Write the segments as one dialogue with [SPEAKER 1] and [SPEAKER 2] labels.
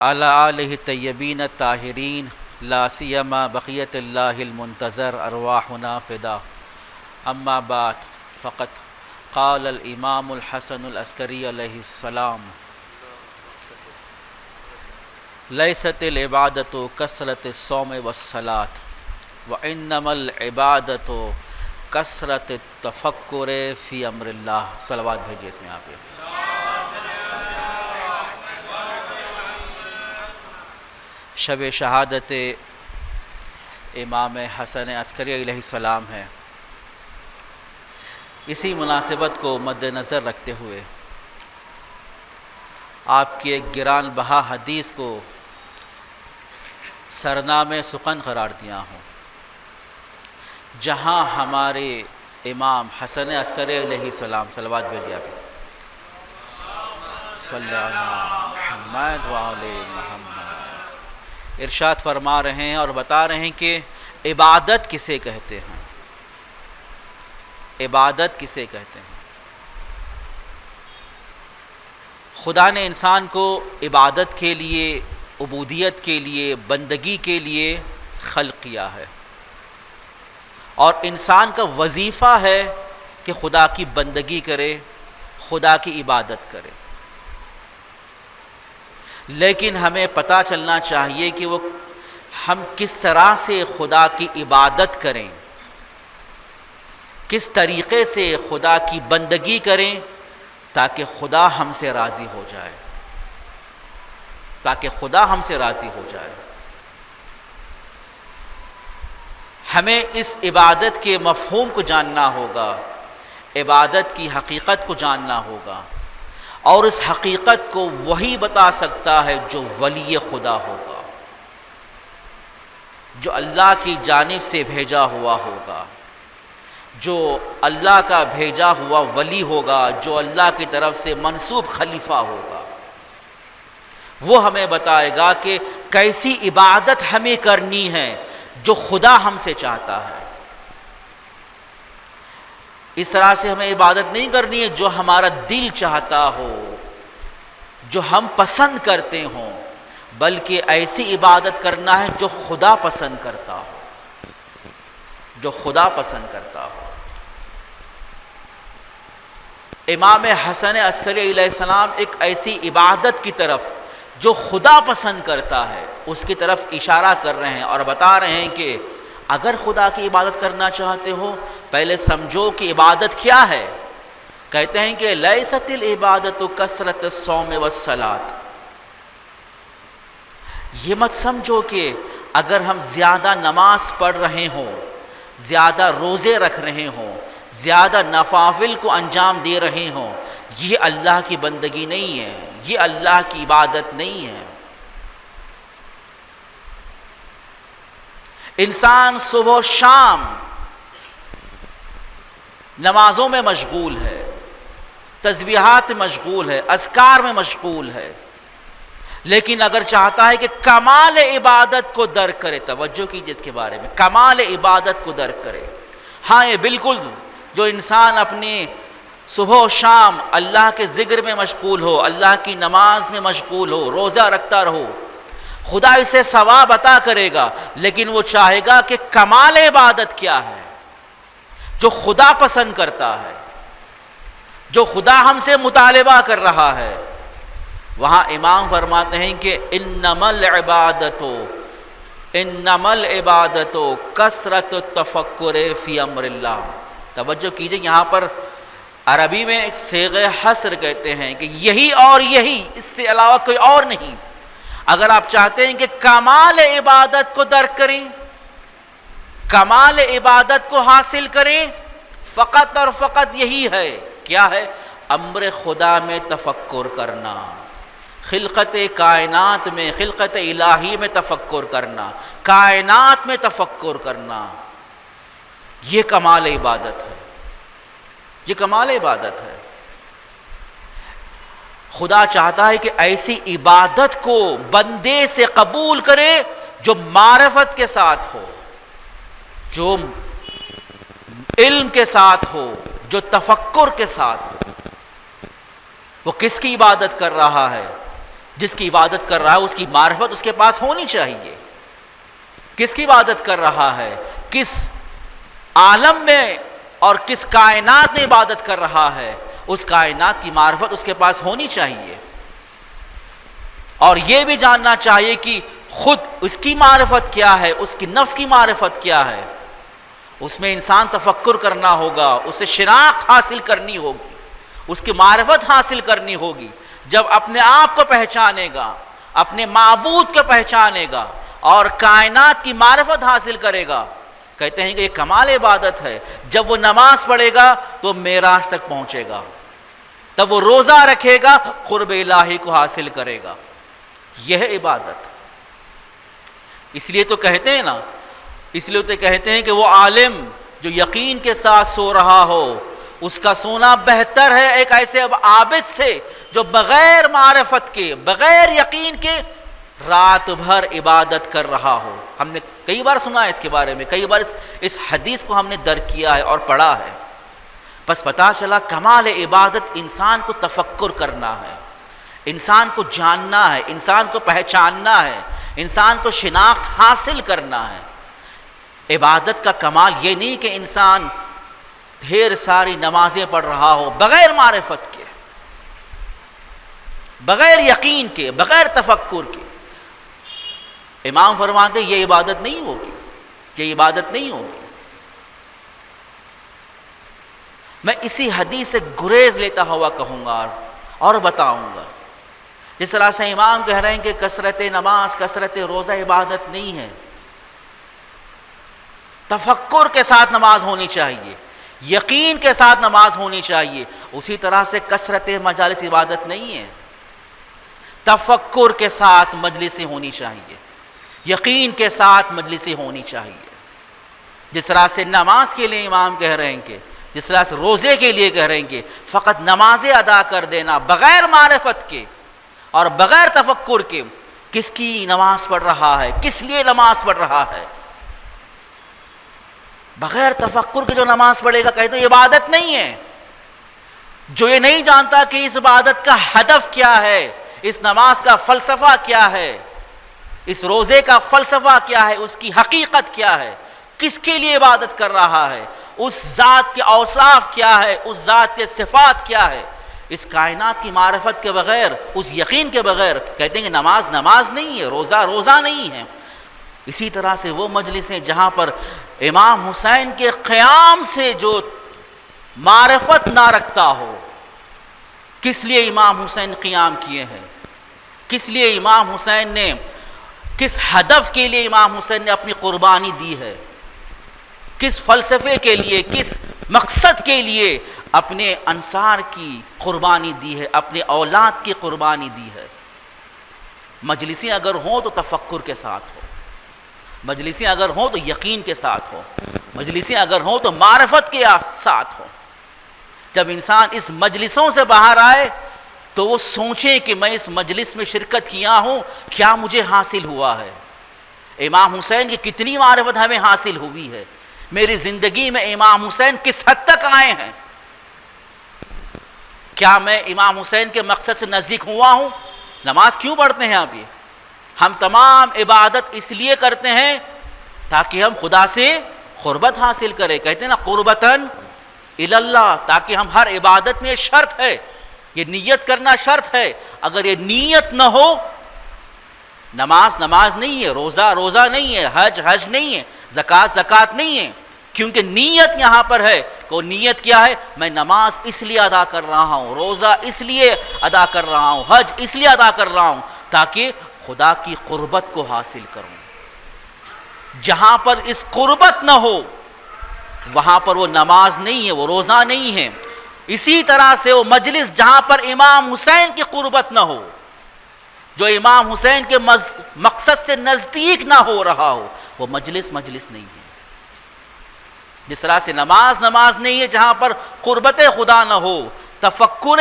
[SPEAKER 1] علی آلہ طیبین الطاہرین لا سیما بقیت اللہ المنتظر ارواحنا فدا اما بعد فقط قال الامام الحسن العسکری علیہ السلام لیست العبادۃ کثرت الصوم والصلاۃ وانما العبادۃ کثرت التفکر فی امر اللہ۔ صلوات بھیجیے اس میں آپ یہ۔ شب شہادت امام حسن عسکری علیہ السلام ہے۔ اسی مناسبت کو مد نظر رکھتے ہوئے آپ کی ایک گران بہا حدیث کو سرنام سخن قرار دیا ہوں، جہاں ہمارے امام حسن عسکری علیہ السلام، صلوات بھیجیے آپ صلی اللہ محمد وعلی محمد، ارشاد فرما رہے ہیں اور بتا رہے ہیں کہ عبادت کسے کہتے ہیں، عبادت کسے کہتے ہیں۔ خدا نے انسان کو عبادت کے لیے، عبودیت کے لیے، بندگی کے لیے خلق کیا ہے، اور انسان کا وظیفہ ہے کہ خدا کی بندگی کرے، خدا کی عبادت کرے۔ لیکن ہمیں پتہ چلنا چاہیے کہ ہم کس طرح سے خدا کی عبادت کریں، کس طریقے سے خدا کی بندگی کریں تاکہ خدا ہم سے راضی ہو جائے، تاکہ خدا ہم سے راضی ہو جائے۔ ہمیں اس عبادت کے مفہوم کو جاننا ہوگا، عبادت کی حقیقت کو جاننا ہوگا، اور اس حقیقت کو وہی بتا سکتا ہے جو ولی خدا ہوگا، جو اللہ کی جانب سے بھیجا ہوا ہوگا، جو اللہ کا بھیجا ہوا ولی ہوگا، جو اللہ کی طرف سے منسوب خلیفہ ہوگا۔ وہ ہمیں بتائے گا کہ کیسی عبادت ہمیں کرنی ہے جو خدا ہم سے چاہتا ہے۔ اس طرح سے ہمیں عبادت نہیں کرنی ہے جو ہمارا دل چاہتا ہو، جو ہم پسند کرتے ہوں، بلکہ ایسی عبادت کرنا ہے جو خدا پسند کرتا ہو، جو خدا پسند کرتا ہو۔ امام حسن عسکری علیہ السلام ایک ایسی عبادت کی طرف جو خدا پسند کرتا ہے اس کی طرف اشارہ کر رہے ہیں، اور بتا رہے ہیں کہ اگر خدا کی عبادت کرنا چاہتے ہو پہلے سمجھو کہ عبادت کیا ہے۔ کہتے ہیں کہ لیست العبادۃ کثرت الصوم والصلاۃ، یہ مت سمجھو کہ اگر ہم زیادہ نماز پڑھ رہے ہوں، زیادہ روزے رکھ رہے ہوں، زیادہ نوافل کو انجام دے رہے ہوں، یہ اللہ کی بندگی نہیں ہے، یہ اللہ کی عبادت نہیں ہے۔ انسان صبح و شام نمازوں میں مشغول ہے، تسبیحات میں مشغول ہے، اذکار میں مشغول ہے، لیکن اگر چاہتا ہے کہ کمال عبادت کو درک کرے، توجہ کیجیے اس کے بارے میں، کمال عبادت کو درک کرے۔ ہاں یہ بالکل جو انسان اپنے صبح و شام اللہ کے ذکر میں مشغول ہو، اللہ کی نماز میں مشغول ہو، روزہ رکھتا رہو، خدا اسے ثواب عطا کرے گا، لیکن وہ چاہے گا کہ کمال عبادت کیا ہے، جو خدا پسند کرتا ہے، جو خدا ہم سے مطالبہ کر رہا ہے۔ وہاں امام فرماتے ہیں کہ انما العبادۃ کثرت التفکر فی امر اللہ۔ توجہ کیجئے، یہاں پر عربی میں ایک صیغہ حصر کہتے ہیں کہ یہی اور یہی، اس سے علاوہ کوئی اور نہیں۔ اگر آپ چاہتے ہیں کہ کمال عبادت کو درک کریں، کمال عبادت کو حاصل کریں، فقط اور فقط یہی ہے۔ کیا ہے؟ امر خدا میں تفکر کرنا، خلقت کائنات میں، خلقت الہی میں تفکر کرنا، کائنات میں تفکر کرنا، یہ کمال عبادت ہے، یہ کمال عبادت ہے۔ خدا چاہتا ہے کہ ایسی عبادت کو بندے سے قبول کرے جو معرفت کے ساتھ ہو، جو علم کے ساتھ ہو، جو تفکر کے ساتھ ہو۔ وہ کس کی عبادت کر رہا ہے؟ جس کی عبادت کر رہا ہے اس کی معرفت اس کے پاس ہونی چاہیے. کس کی عبادت کر رہا ہے، کس عالم میں اور کس کائنات میں عبادت کر رہا ہے، اس کائنات کی معرفت اس کے پاس ہونی چاہیے. اور یہ بھی جاننا چاہیے کہ خود اس کی معرفت کیا ہے، اس کی نفس کی معرفت کیا ہے. اس میں انسان تفکر کرنا ہوگا، اسے شناخت حاصل کرنی ہوگی، اس کی معرفت حاصل کرنی ہوگی. جب اپنے آپ کو پہچانے گا، اپنے معبود کو پہچانے گا اور کائنات کی معرفت حاصل کرے گا، کہتے ہیں کہ یہ کمال عبادت ہے. جب وہ نماز پڑھے گا تو معراج تک پہنچے گا، تب وہ روزہ رکھے گا قرب الہی کو حاصل کرے گا. یہ ہے عبادت. اس لیے تو کہتے ہیں نا، اس لیے تو کہتے ہیں کہ وہ عالم جو یقین کے ساتھ سو رہا ہو اس کا سونا بہتر ہے ایک ایسے عابد سے جو بغیر معرفت کے، بغیر یقین کے رات بھر عبادت کر رہا ہو. ہم نے کئی بار سنا ہے اس کے بارے میں، کئی بار اس حدیث کو ہم نے درک کیا ہے اور پڑھا ہے. بس پتہ چلا کمال عبادت انسان کو تفکر کرنا ہے، انسان کو جاننا ہے، انسان کو پہچاننا ہے، انسان کو شناخت حاصل کرنا ہے. عبادت کا کمال یہ نہیں کہ انسان ڈھیر ساری نمازیں پڑھ رہا ہو بغیر معرفت کے، بغیر یقین کے، بغیر تفکر کے. امام فرماتے یہ عبادت نہیں ہوگی، یہ عبادت نہیں ہوگی. میں اسی حدیث سے گریز لیتا ہوا کہوں گا اور بتاؤں گا. جس طرح سے امام کہہ رہے ہیں کہ کثرت نماز، کثرت روزہ عبادت نہیں ہے، تفکر کے ساتھ نماز ہونی چاہیے، یقین کے ساتھ نماز ہونی چاہیے. اسی طرح سے کثرت مجالس عبادت نہیں ہے، تفکر کے ساتھ مجلسیں ہونی چاہیے، یقین کے ساتھ مجلسیں ہونی چاہیے. جس طرح سے نماز کے لیے امام کہہ رہے ہیں کہ، جس طرح سے روزے کے لیے کہہ رہے ہیں کہ فقط نمازیں ادا کر دینا بغیر معرفت کے اور بغیر تفکر کے، کس کی نماز پڑھ رہا ہے، کس لیے نماز پڑھ رہا ہے، بغیر تفکر کے جو نماز پڑھے گا کہتے ہیں یہ عبادت نہیں ہے. جو یہ نہیں جانتا کہ اس عبادت کا ہدف کیا ہے، اس نماز کا فلسفہ کیا ہے، اس روزے کا فلسفہ کیا ہے، اس کی حقیقت کیا ہے، کس کے لیے عبادت کر رہا ہے، اس ذات کے اوصاف کیا ہے، اس ذات کے صفات کیا ہے، اس کائنات کی معرفت کے بغیر، اس یقین کے بغیر کہتے ہیں کہ نماز نماز نہیں ہے، روزہ روزہ نہیں ہے. اسی طرح سے وہ مجلسیں جہاں پر امام حسین کے قیام سے جو معرفت نہ رکھتا ہو، کس لیے امام حسین قیام کیے ہیں، کس لیے امام حسین نے، کس ہدف کے لیے امام حسین نے اپنی قربانی دی ہے، کس فلسفے کے لیے، کس مقصد کے لیے اپنے انصار کی قربانی دی ہے، اپنے اولاد کی قربانی دی ہے. مجلسیں اگر ہوں تو تفکر کے ساتھ ہو، مجلسیں اگر ہوں تو یقین کے ساتھ ہو، مجلسیں اگر ہوں تو معرفت کے ساتھ ہو. جب انسان اس مجلسوں سے باہر آئے تو وہ سوچے کہ میں اس مجلس میں شرکت کیا ہوں، کیا مجھے حاصل ہوا ہے. امام حسین کی کتنی معرفت ہمیں حاصل ہوئی ہے، میری زندگی میں امام حسین کس حد تک آئے ہیں، کیا میں امام حسین کے مقصد سے نزدیک ہوا ہوں. نماز کیوں پڑھتے ہیں آپ؟ یہ ہم تمام عبادت اس لیے کرتے ہیں تاکہ ہم خدا سے قربت حاصل کریں. کہتے ہیں نا قربتاً اللہ، تاکہ ہم ہر عبادت میں شرط ہے، یہ نیت کرنا شرط ہے. اگر یہ نیت نہ ہو، نماز نماز نہیں ہے، روزہ روزہ نہیں ہے، حج حج نہیں ہے، زکوٰۃ زکوٰۃ نہیں ہے. کیونکہ نیت یہاں پر ہے. کو نیت کیا ہے؟ میں نماز اس لیے ادا کر رہا ہوں، روزہ اس لیے ادا کر رہا ہوں، حج اس لیے ادا کر رہا ہوں تاکہ خدا کی قربت کو حاصل کروں. جہاں پر اس قربت نہ ہو وہاں پر وہ نماز نہیں ہے، وہ روزہ نہیں ہے. اسی طرح سے وہ مجلس جہاں پر امام حسین کی قربت نہ ہو، جو امام حسین کے مقصد سے نزدیک نہ ہو رہا ہو، وہ مجلس مجلس نہیں ہے. جس طرح سے نماز نماز نہیں ہے جہاں پر قربت خدا نہ ہو، تفکر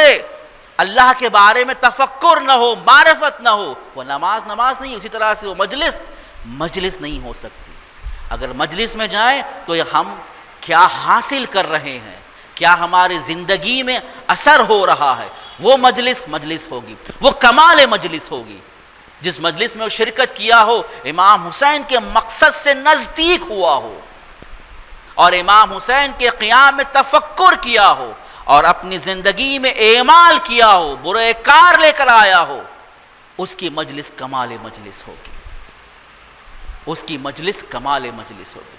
[SPEAKER 1] اللہ کے بارے میں تفکر نہ ہو، معرفت نہ ہو، وہ نماز نماز نہیں. اسی طرح سے وہ مجلس مجلس نہیں ہو سکتی. اگر مجلس میں جائیں تو ہم کیا حاصل کر رہے ہیں، کیا ہماری زندگی میں اثر ہو رہا ہے، وہ مجلس ہوگی، وہ کمال مجلس ہوگی جس مجلس میں وہ شرکت کیا ہو، امام حسین کے مقصد سے نزدیک ہوا ہو اور امام حسین کے قیام میں تفکر کیا ہو اور اپنی زندگی میں اعمال کیا ہو، برے کار لے کر آیا ہو، اس کی مجلس کمال مجلس ہوگی، اس کی مجلس کمال مجلس ہوگی۔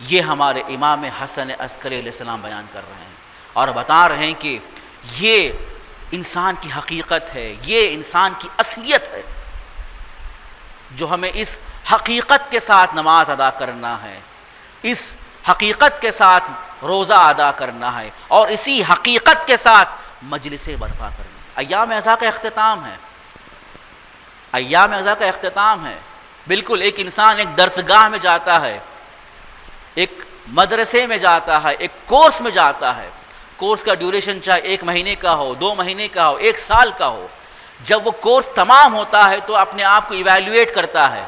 [SPEAKER 1] یہ ہمارے امام حسن عسکری علیہ السلام بیان کر رہے ہیں اور بتا رہے ہیں کہ یہ انسان کی حقیقت ہے، یہ انسان کی اصلیت ہے، جو ہمیں اس حقیقت کے ساتھ نماز ادا کرنا ہے، اس حقیقت کے ساتھ روزہ ادا کرنا ہے اور اسی حقیقت کے ساتھ مجلسیں برپا کرنا ہے۔ ایام اضحیٰ کا اختتام ہے، ایام اضحیٰ کا اختتام ہے۔ بالکل ایک انسان ایک درسگاہ میں جاتا ہے، ایک مدرسے میں جاتا ہے، ایک کورس میں جاتا ہے، کورس کا ڈیوریشن چاہے 1 مہینے کا ہو، 2 مہینے کا ہو، 1 سال کا ہو۔ جب وہ کورس تمام ہوتا ہے تو اپنے آپ کو ایویلیویٹ کرتا ہے،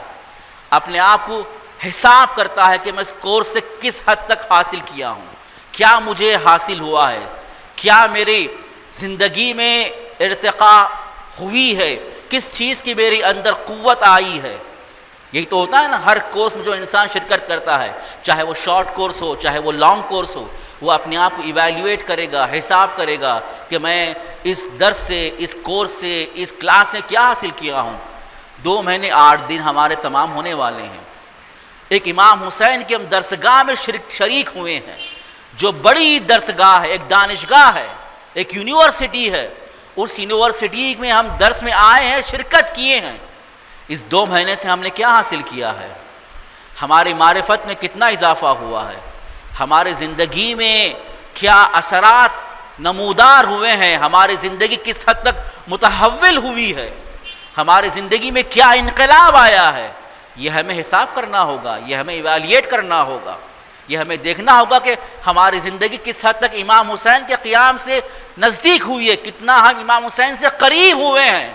[SPEAKER 1] اپنے آپ کو حساب کرتا ہے کہ میں اس کورس سے کس حد تک حاصل کیا ہوں، کیا مجھے حاصل ہوا ہے، کیا میری زندگی میں ارتقاء ہوئی ہے، کس چیز کی میری اندر قوت آئی ہے۔ یہی تو ہوتا ہے نا، ہر کورس میں جو انسان شرکت کرتا ہے، چاہے وہ شارٹ کورس ہو چاہے وہ لانگ کورس ہو، وہ اپنے آپ کو ایویلیویٹ کرے گا، حساب کرے گا کہ میں اس درس سے، اس کورس سے، اس کلاس سے کیا حاصل کیا ہوں۔ 2 مہینے 8 دن ہمارے تمام ہونے والے ہیں۔ ایک امام حسین کی ہم درسگاہ میں شریک ہوئے ہیں، جو بڑی درسگاہ ہے، ایک دانشگاہ ہے، ایک یونیورسٹی ہے۔ اس یونیورسٹی میں ہم درس میں آئے ہیں، شرکت کیے ہیں۔ اس 2 مہینے سے ہم نے کیا حاصل کیا ہے؟ ہماری معرفت میں کتنا اضافہ ہوا ہے؟ ہماری زندگی میں کیا اثرات نمودار ہوئے ہیں؟ ہماری زندگی کس حد تک متحول ہوئی ہے؟ ہماری زندگی میں کیا انقلاب آیا ہے؟ یہ ہمیں حساب کرنا ہوگا، یہ ہمیں ایویلیٹ کرنا ہوگا، یہ ہمیں دیکھنا ہوگا کہ ہماری زندگی کس حد تک امام حسین کے قیام سے نزدیک ہوئی ہے، کتنا ہم امام حسین سے قریب ہوئے ہیں،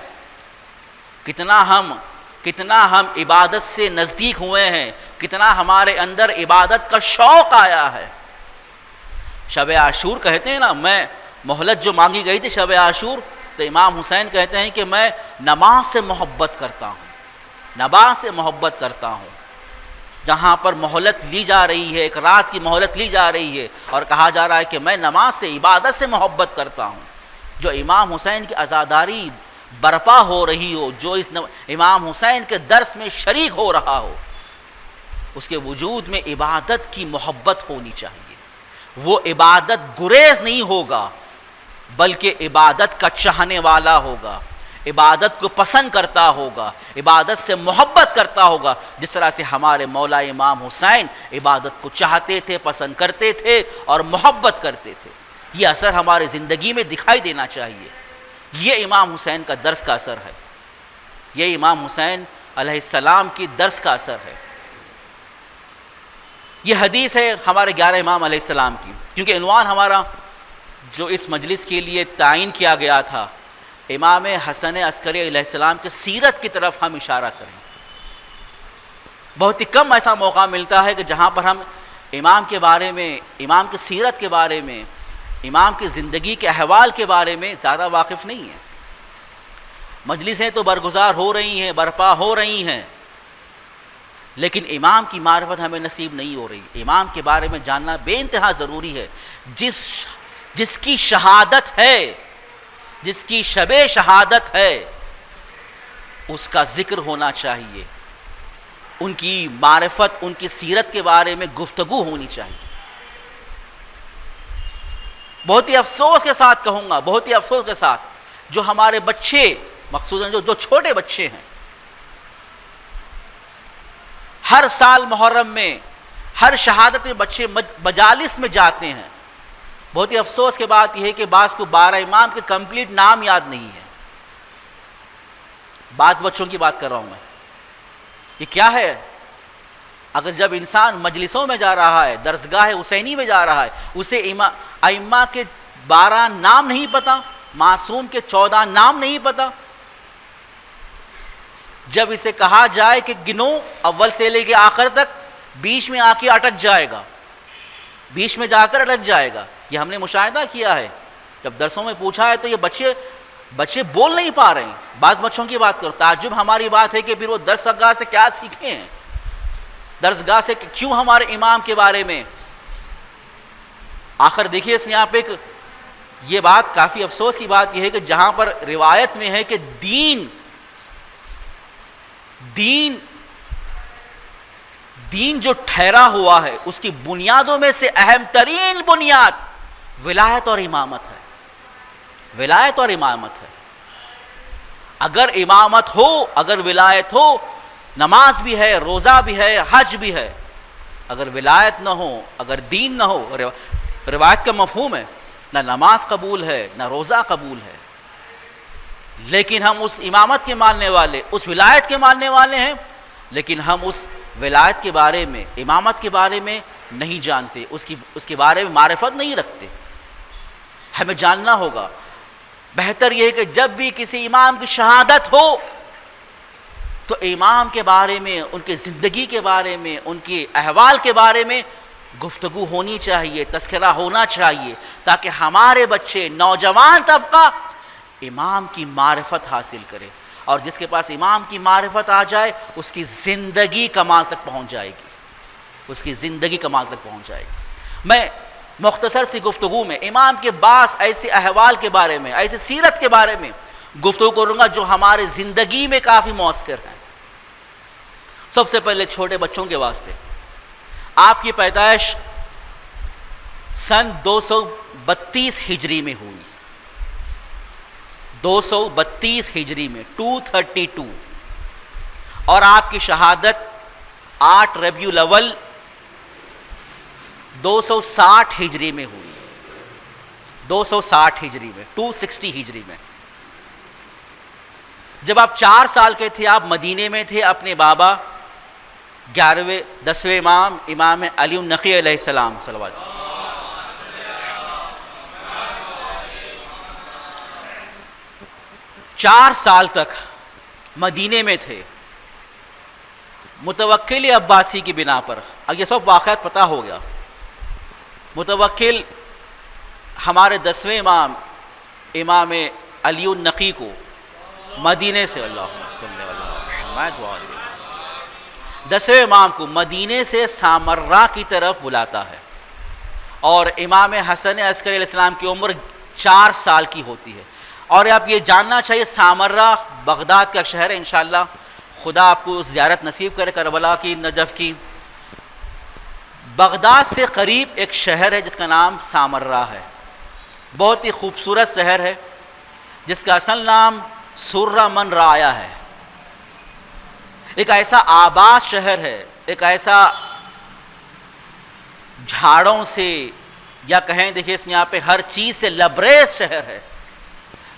[SPEAKER 1] کتنا ہم عبادت سے نزدیک ہوئے ہیں، کتنا ہمارے اندر عبادت کا شوق آیا ہے۔ شب عاشور کہتے ہیں نا، میں مہلت جو مانگی گئی تھی شب عاشور، تو امام حسین کہتے ہیں کہ میں نماز سے محبت کرتا ہوں، نماز سے محبت کرتا ہوں۔ جہاں پر مہلت لی جا رہی ہے، ایک رات کی مہلت لی جا رہی ہے اور کہا جا رہا ہے کہ میں نماز سے، عبادت سے محبت کرتا ہوں۔ جو امام حسین کی عزاداری برپا ہو رہی ہو، جو اس امام حسین کے درس میں شریک ہو رہا ہو، اس کے وجود میں عبادت کی محبت ہونی چاہیے۔ وہ عبادت گریز نہیں ہوگا، بلکہ عبادت کا چاہنے والا ہوگا، عبادت کو پسند کرتا ہوگا، عبادت سے محبت کرتا ہوگا، جس طرح سے ہمارے مولا امام حسین عبادت کو چاہتے تھے، پسند کرتے تھے اور محبت کرتے تھے۔ یہ اثر ہماری زندگی میں دکھائی دینا چاہیے۔ یہ امام حسین کا درس کا اثر ہے، یہ امام حسین علیہ السلام کی درس کا اثر ہے۔ یہ حدیث ہے ہمارے 11 امام علیہ السلام کی، کیونکہ عنوان ہمارا جو اس مجلس کے لیے تعین کیا گیا تھا، امام حسن عسکری علیہ السلام کے سیرت کی طرف ہم اشارہ کریں۔ بہت ہی کم ایسا موقع ملتا ہے کہ جہاں پر ہم امام کے بارے میں، امام کی سیرت کے بارے میں، امام کی زندگی کے احوال کے بارے میں زیادہ واقف نہیں ہیں۔ مجلسیں تو برگزار ہو رہی ہیں، برپا ہو رہی ہیں، لیکن امام کی معرفت ہمیں نصیب نہیں ہو رہی۔ امام کے بارے میں جاننا بے انتہا ضروری ہے۔ جس کی شہادت ہے، جس کی شب شہادت ہے، اس کا ذکر ہونا چاہیے، ان کی معرفت، ان کی سیرت کے بارے میں گفتگو ہونی چاہیے۔ بہت ہی افسوس کے ساتھ کہوں گا، بہت ہی افسوس کے ساتھ، جو ہمارے بچے، مخصوصاً جو چھوٹے بچے ہیں، ہر سال محرم میں، ہر شہادت میں بچے مجالس میں جاتے ہیں۔ بہت ہی افسوس کی بات یہ ہے کہ بعض کو 12 امام کے کمپلیٹ نام یاد نہیں ہے۔ بعض بچوں کی بات کر رہا ہوں میں۔ یہ کیا ہے؟ اگر جب انسان مجلسوں میں جا رہا ہے، درسگاہ حسینی میں جا رہا ہے، اسے ائمہ کے 12 نام نہیں پتہ، معصوم کے 14 نام نہیں پتہ، جب اسے کہا جائے کہ گنو اول سے لے کے آخر تک، بیچ میں آ کے اٹک جائے گا، بیچ میں جا کر اٹک جائے گا۔ یہ ہم نے مشاہدہ کیا ہے جب درسوں میں پوچھا ہے تو یہ بچے بول نہیں پا رہے ہیں. بعض بچوں کی بات کرو, تعجب ہماری بات ہے کہ پھر وہ درسگاہ سے کیا سیکھے ہیں, درسگاہ سے کیوں ہمارے امام کے بارے میں. آخر دیکھیے اس میں آپ ایک یہ بات کافی افسوس کی بات یہ ہے کہ جہاں پر روایت میں ہے کہ دین جو ٹھہرا ہوا ہے اس کی بنیادوں میں سے اہم ترین بنیاد ولایت اور امامت ہے. ولایت اور امامت ہے. اگر امامت ہو, اگر ولایت ہو, نماز بھی ہے, روزہ بھی ہے, حج بھی ہے. اگر ولایت نہ ہو, اگر دین نہ ہو, روایت کا مفہوم ہے نہ نماز قبول ہے نہ روزہ قبول ہے. لیکن ہم اس امامت کے ماننے والے, اس ولایت کے ماننے والے ہیں, لیکن ہم اس ولایت کے بارے میں, امامت کے بارے میں نہیں جانتے, اس کے بارے میں معرفت نہیں رکھتے. ہمیں جاننا ہوگا. بہتر یہ ہے کہ جب بھی کسی امام کی شہادت ہو تو امام کے بارے میں, ان کی زندگی کے بارے میں, ان کے احوال کے بارے میں گفتگو ہونی چاہیے, تذکرہ ہونا چاہیے, تاکہ ہمارے بچے, نوجوان طبقہ امام کی معرفت حاصل کرے. اور جس کے پاس امام کی معرفت آ جائے اس کی زندگی کمال تک پہنچ جائے گی, اس کی زندگی کمال تک پہنچ جائے گی. میں مختصر سی گفتگو میں امام کے بعض ایسے احوال کے بارے میں, ایسے سیرت کے بارے میں گفتگو کروں گا جو ہمارے زندگی میں کافی مؤثر ہیں. سب سے پہلے چھوٹے بچوں کے واسطے, آپ کی پیدائش سن 232 ہجری میں ہوئی, 232 ہجری میں 232, اور آپ کی شہادت 8 ربیع الاول 260 ہجری میں ہوئی, 260 ہجری میں, 260 ہجری میں. جب آپ 4 سال کے تھے آپ مدینے میں تھے اپنے بابا 11ویں 10ویں امام علی النقی علیہ السلام صلوات. 4 سال تک مدینے میں تھے متوکل عباسی کی بنا پر. اب یہ سب واقعات پتہ ہو گیا. متوکل ہمارے 10ویں امام علی النقی کو مدینے سے, اللہم صلی علی محمد وعلی, 10ویں امام کو مدینے سے سامرہ کی طرف بلاتا ہے, اور امام حسن عسکری علیہ السلام کی عمر 4 سال کی ہوتی ہے. اور آپ یہ جاننا چاہیے سامرہ بغداد کا شہر ہے, انشاءاللہ خدا آپ کو زیارت نصیب کرے کربلا کی, نجف کی. بغداد سے قریب ایک شہر ہے جس کا نام سامرہ ہے, بہت ہی خوبصورت شہر ہے جس کا اصل نام سرہ من رایا ہے. ایک ایسا آباد شہر ہے, ایک ایسا جھاڑوں سے یا کہیں دیکھیں اس میں یہاں پہ ہر چیز سے لبریز شہر ہے.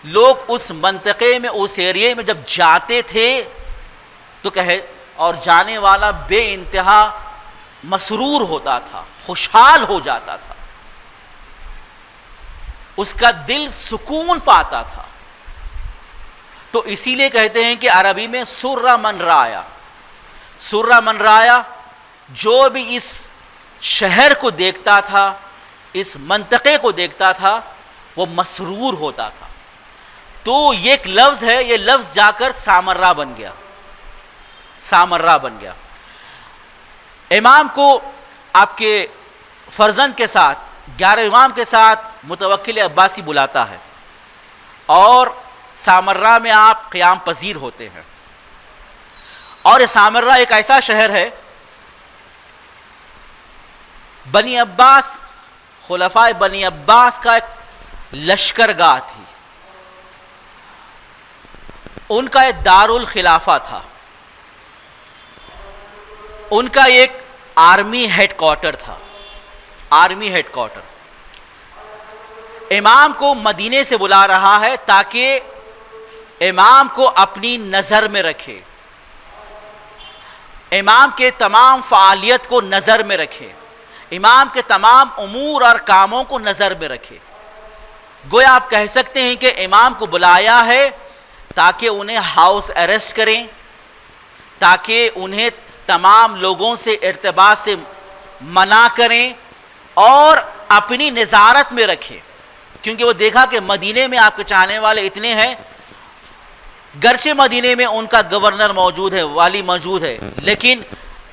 [SPEAKER 1] لوگ اس منطقے میں, اس ایریے میں جب جاتے تھے تو اور جانے والا بے انتہا مسرور ہوتا تھا, خوشحال ہو جاتا تھا, اس کا دل سکون پاتا تھا. تو اسی لیے کہتے ہیں کہ عربی میں سرہ من رایا, سرہ من رایا, جو بھی اس شہر کو دیکھتا تھا, اس منطقے کو دیکھتا تھا, وہ مسرور ہوتا تھا. تو یہ ایک لفظ ہے, یہ لفظ جا کر سامرہ بن گیا, سامرہ بن گیا. امام کو آپ کے فرزند کے ساتھ, 11 امام کے ساتھ متوکل عباسی بلاتا ہے, اور سامرہ میں آپ قیام پذیر ہوتے ہیں. اور یہ سامرہ ایک ایسا شہر ہے, بنی عباس, خلفائے بنی عباس کا ایک لشکرگاہ تھی, ان کا ایک دارالخلافہ تھا, ان کا ایک آرمی ہیڈ کوارٹر تھا, آرمی ہیڈ کوارٹر. امام کو مدینے سے بلا رہا ہے تاکہ امام کو اپنی نظر میں رکھے, امام کے تمام فعالیت کو نظر میں رکھے, امام کے تمام امور اور کاموں کو نظر میں رکھے. گویا آپ کہہ سکتے ہیں کہ امام کو بلایا ہے تاکہ انہیں ہاؤس اریسٹ کریں, تاکہ انہیں تمام لوگوں سے ارتباط سے منع کریں اور اپنی نظارت میں رکھیں. کیونکہ وہ دیکھا کہ مدینے میں آپ کے چاہنے والے اتنے ہیں، گرچہ مدینے میں ان کا گورنر موجود ہے، والی موجود ہے، لیکن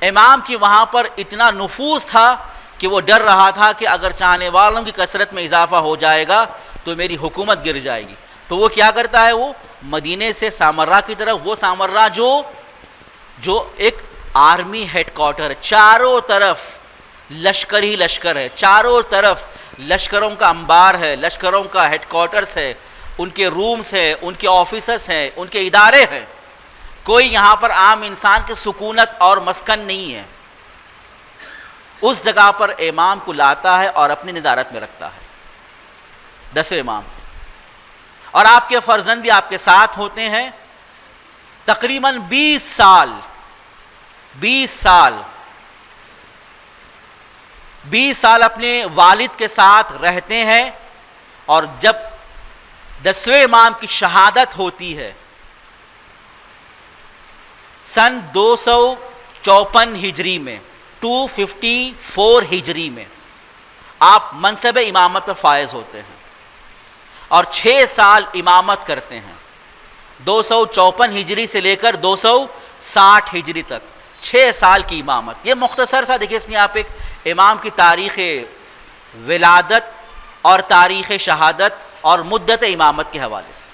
[SPEAKER 1] امام کی وہاں پر اتنا نفوذ تھا کہ وہ ڈر رہا تھا کہ اگر چاہنے والوں کی کثرت میں اضافہ ہو جائے گا تو میری حکومت گر جائے گی. تو وہ کیا کرتا ہے، وہ مدینے سے سامرا کی طرف، وہ سامرا جو ایک آرمی ہیڈ کوارٹر ہے، چاروں طرف لشکر ہی لشکر ہے، چاروں طرف لشکروں کا انبار ہے، لشکروں کا ہیڈ کوارٹرز ہے، ان کے رومز ہیں، ان کے آفیسز ہیں، ان کے ادارے ہیں. کوئی یہاں پر عام انسان کی سکونت اور مسکن نہیں ہے. اس جگہ پر امام کو لاتا ہے اور اپنی نظارت میں رکھتا ہے، 10ویں امام. اور آپ کے فرزند بھی آپ کے ساتھ ہوتے ہیں. تقریباً 20 سال اپنے والد کے ساتھ رہتے ہیں. اور جب 10ویں امام کی شہادت ہوتی ہے سن 254 ہجری میں، 254 ہجری میں آپ منصب امامت پر فائز ہوتے ہیں اور 6 سال امامت کرتے ہیں. 254 ہجری سے لے کر 260 ہجری تک 6 سال کی امامت. یہ مختصر سا دیکھیں، اس میں آپ ایک امام کی تاریخ ولادت اور تاریخ شہادت اور مدت امامت کے حوالے سے.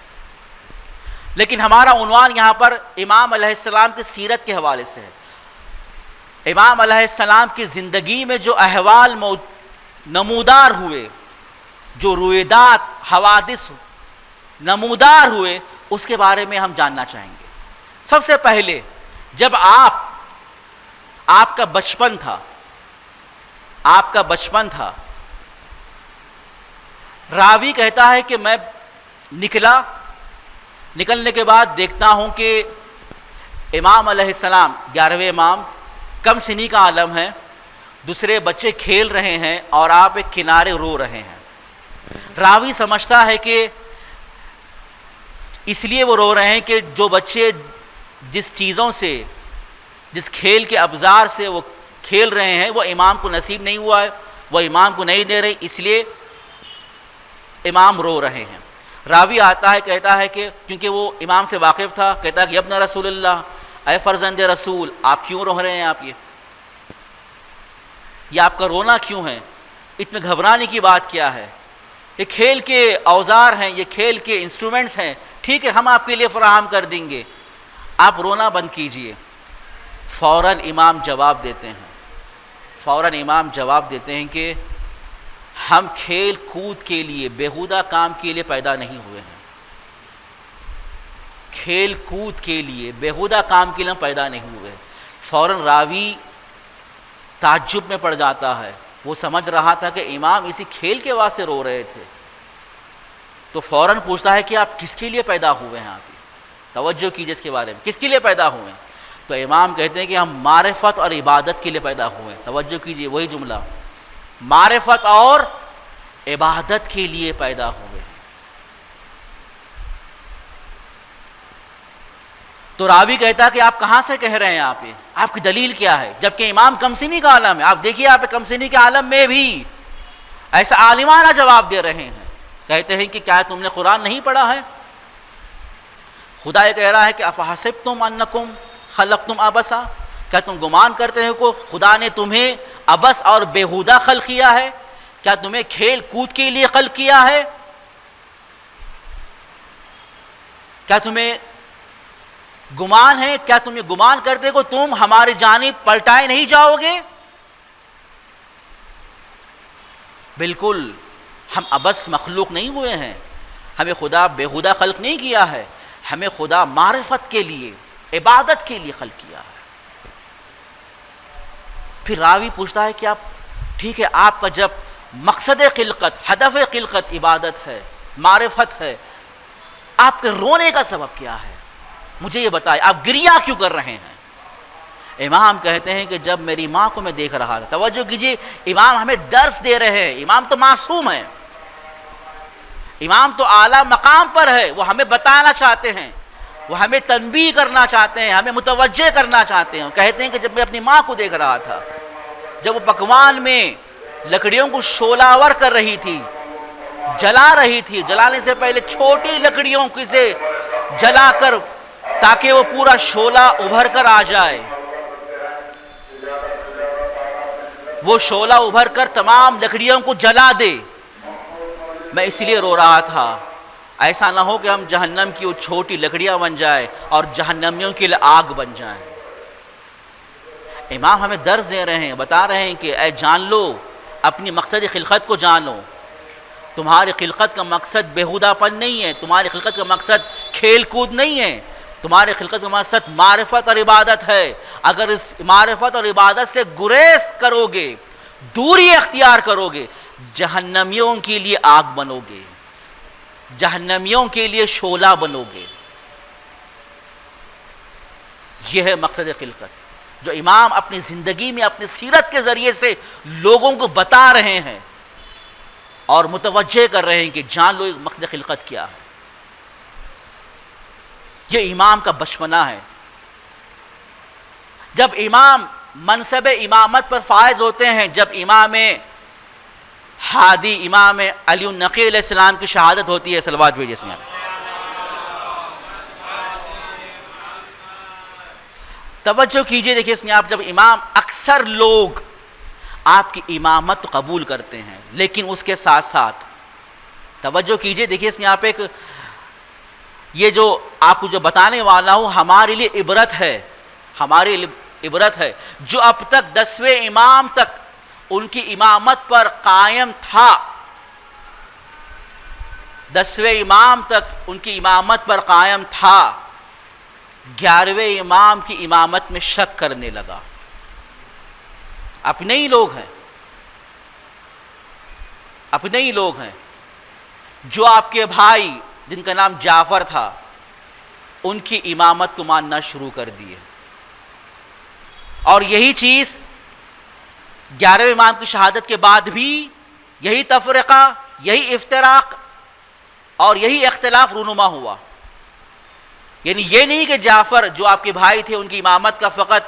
[SPEAKER 1] لیکن ہمارا عنوان یہاں پر امام علیہ السلام کی سیرت کے حوالے سے ہے. امام علیہ السلام کی زندگی میں جو احوال نمودار ہوئے، جو رویدات حوادث نمودار ہوئے، اس کے بارے میں ہم جاننا چاہیں گے. سب سے پہلے جب آپ کا بچپن تھا، راوی کہتا ہے کہ میں نکلنے کے بعد دیکھتا ہوں کہ امام علیہ السلام 11ویں امام کم سنی کا عالم ہے، دوسرے بچے کھیل رہے ہیں اور آپ ایک کنارے رو رہے ہیں. راوی سمجھتا ہے کہ اس لیے وہ رو رہے ہیں کہ جو بچے جس چیزوں سے، جس کھیل کے ابزار سے وہ کھیل رہے ہیں وہ امام کو نصیب نہیں ہوا ہے، وہ امام کو نہیں دے رہے، اس لیے امام رو رہے ہیں. راوی آتا ہے، کہتا ہے کہ کیونکہ وہ امام سے واقف تھا، کہتا ہے کہ ابن رسول اللہ، اے فرزند رسول، آپ کیوں رو رہے ہیں؟ آپ یہ آپ کا رونا کیوں ہے؟ اتنے گھبرانے کی بات کیا ہے؟ یہ کھیل کے اوزار ہیں، یہ کھیل کے انسٹرومنٹس ہیں، ٹھیک ہے ہم آپ کے لیے فراہم کر دیں گے، آپ رونا بند کیجئے. فوراً امام جواب دیتے ہیں کہ ہم کھیل کود کے لیے، بیہودہ کام کے لیے پیدا نہیں ہوئے ہیں. کھیل کود کے لیے، بیہودہ کام کے لیے ہم پیدا نہیں ہوئے. فوراً راوی تعجب میں پڑ جاتا ہے، وہ سمجھ رہا تھا کہ امام اسی کھیل کے واسطے رو رہے تھے. تو فوراً پوچھتا ہے کہ آپ کس کے لیے پیدا ہوئے ہیں؟ آپ توجہ کیجیے اس کے بارے میں، کس کے لیے پیدا ہوئے ہیں؟ تو امام کہتے ہیں کہ ہم معرفت اور عبادت کے لیے پیدا ہوئے ہیں. توجہ کیجیے، وہی جملہ، معرفت اور عبادت کے لیے پیدا ہوئے ہیں. تو راوی کہتا ہے کہ آپ کہاں سے کہہ رہے ہیں؟ آپ کی دلیل کیا ہے؟ جبکہ امام کمسنی کا عالم ہے. آپ دیکھیے، آپ کمسنی کے عالم میں بھی ایسا عالمانہ جواب دے رہے ہیں. کہتے ہیں کہ کیا تم نے قرآن نہیں پڑھا ہے؟ خدا یہ کہہ رہا ہے کہ افحسبتم انکم خلقتم عبثا، کیا تم گمان کرتے ہو کہ خدا نے تمہیں عبث اور بیہودہ خلق کیا ہے؟ کیا تمہیں کھیل کود کے لیے خلق کیا ہے؟ کیا تمہیں گمان ہے، کیا تم یہ گمان کرتے کہ تم ہماری جانب پلٹائے نہیں جاؤ گے؟ بالکل، ہم عبث مخلوق نہیں ہوئے ہیں، ہمیں خدا بیہودہ خلق نہیں کیا ہے، ہمیں خدا معرفت کے لیے، عبادت کے لیے خلق کیا ہے. پھر راوی پوچھتا ہے کہ آپ ٹھیک ہے، آپ کا جب مقصد خلقت، ہدف خلقت عبادت ہے، معرفت ہے، آپ کے رونے کا سبب کیا ہے؟ مجھے یہ بتائیں، آپ گریہ کیوں کر رہے ہیں؟ امام کہتے ہیں کہ جب میری ماں کو میں دیکھ رہا تھا. توجہ کیجیے، امام ہمیں درس دے رہے ہیں. امام تو معصوم ہے، امام تو اعلیٰ مقام پر ہے، وہ ہمیں بتانا چاہتے ہیں، وہ ہمیں تنبیہ کرنا چاہتے ہیں، ہمیں متوجہ کرنا چاہتے ہیں. کہتے ہیں کہ جب میں اپنی ماں کو دیکھ رہا تھا، جب وہ پکوان میں لکڑیوں کو شعلہ آور کر رہی تھی، جلا رہی تھی، جلانے سے پہلے چھوٹی لکڑیوں سے جلا کر تاکہ وہ پورا شعلہ ابھر کر آ جائے، وہ شعلہ ابھر کر تمام لکڑیوں کو جلا دے۔ میں اس لیے رو رہا تھا ایسا نہ ہو کہ ہم جہنم کی وہ چھوٹی لکڑیاں بن جائیں اور جہنمیوں کے لیے آگ بن جائیں۔ امام ہمیں درس دے رہے ہیں، بتا رہے ہیں کہ اے جان لو، اپنی مقصد خلقت کو جانو، تمہاری خلقت کا مقصد بےہودہ پن نہیں ہے، تمہاری خلقت کا مقصد کھیل کود نہیں ہے، تمہاری خلقت کا مقصد معرفت اور عبادت ہے۔ اگر اس معرفت اور عبادت سے گریز کرو گے، دوری اختیار کرو گے، جہنمیوں کے لیے آگ بنو گے، جہنمیوں کے لیے شعلہ بنو گے۔ یہ ہے مقصد خلقت جو امام اپنی زندگی میں اپنی سیرت کے ذریعے سے لوگوں کو بتا رہے ہیں اور متوجہ کر رہے ہیں کہ جان لو مقصد خلقت کیا ہے۔ یہ امام کا بچپنا ہے۔ جب امام منصب امامت پر فائز ہوتے ہیں، جب امام ہادی امام علی النقی علیہ السلام کی شہادت ہوتی ہے، صلوات بھیجئے اس میں توجہ کیجئے۔ دیکھیے اس میں آپ جب امام، اکثر لوگ آپ کی امامت قبول کرتے ہیں، لیکن اس کے ساتھ ساتھ توجہ کیجئے، دیکھیے اس میں آپ ایک، یہ جو آپ کو جو بتانے والا ہوں ہمارے لیے عبرت ہے، ہمارے لیے عبرت ہے۔ جو اب تک 10ویں امام تک ان کی امامت پر قائم تھا، 10ویں امام تک ان کی امامت پر قائم تھا، 11ویں امام کی امامت میں شک کرنے لگا۔ اپنے ہی لوگ ہیں، اپنے ہی لوگ ہیں جو آپ کے بھائی جن کا نام جعفر تھا، ان کی امامت کو ماننا شروع کر دیے، اور یہی چیز 11ویں امام کی شہادت کے بعد بھی یہی تفرقہ، یہی افتراق اور یہی اختلاف رونما ہوا۔ یعنی یہ نہیں کہ جعفر جو آپ کے بھائی تھے ان کی امامت کا فقط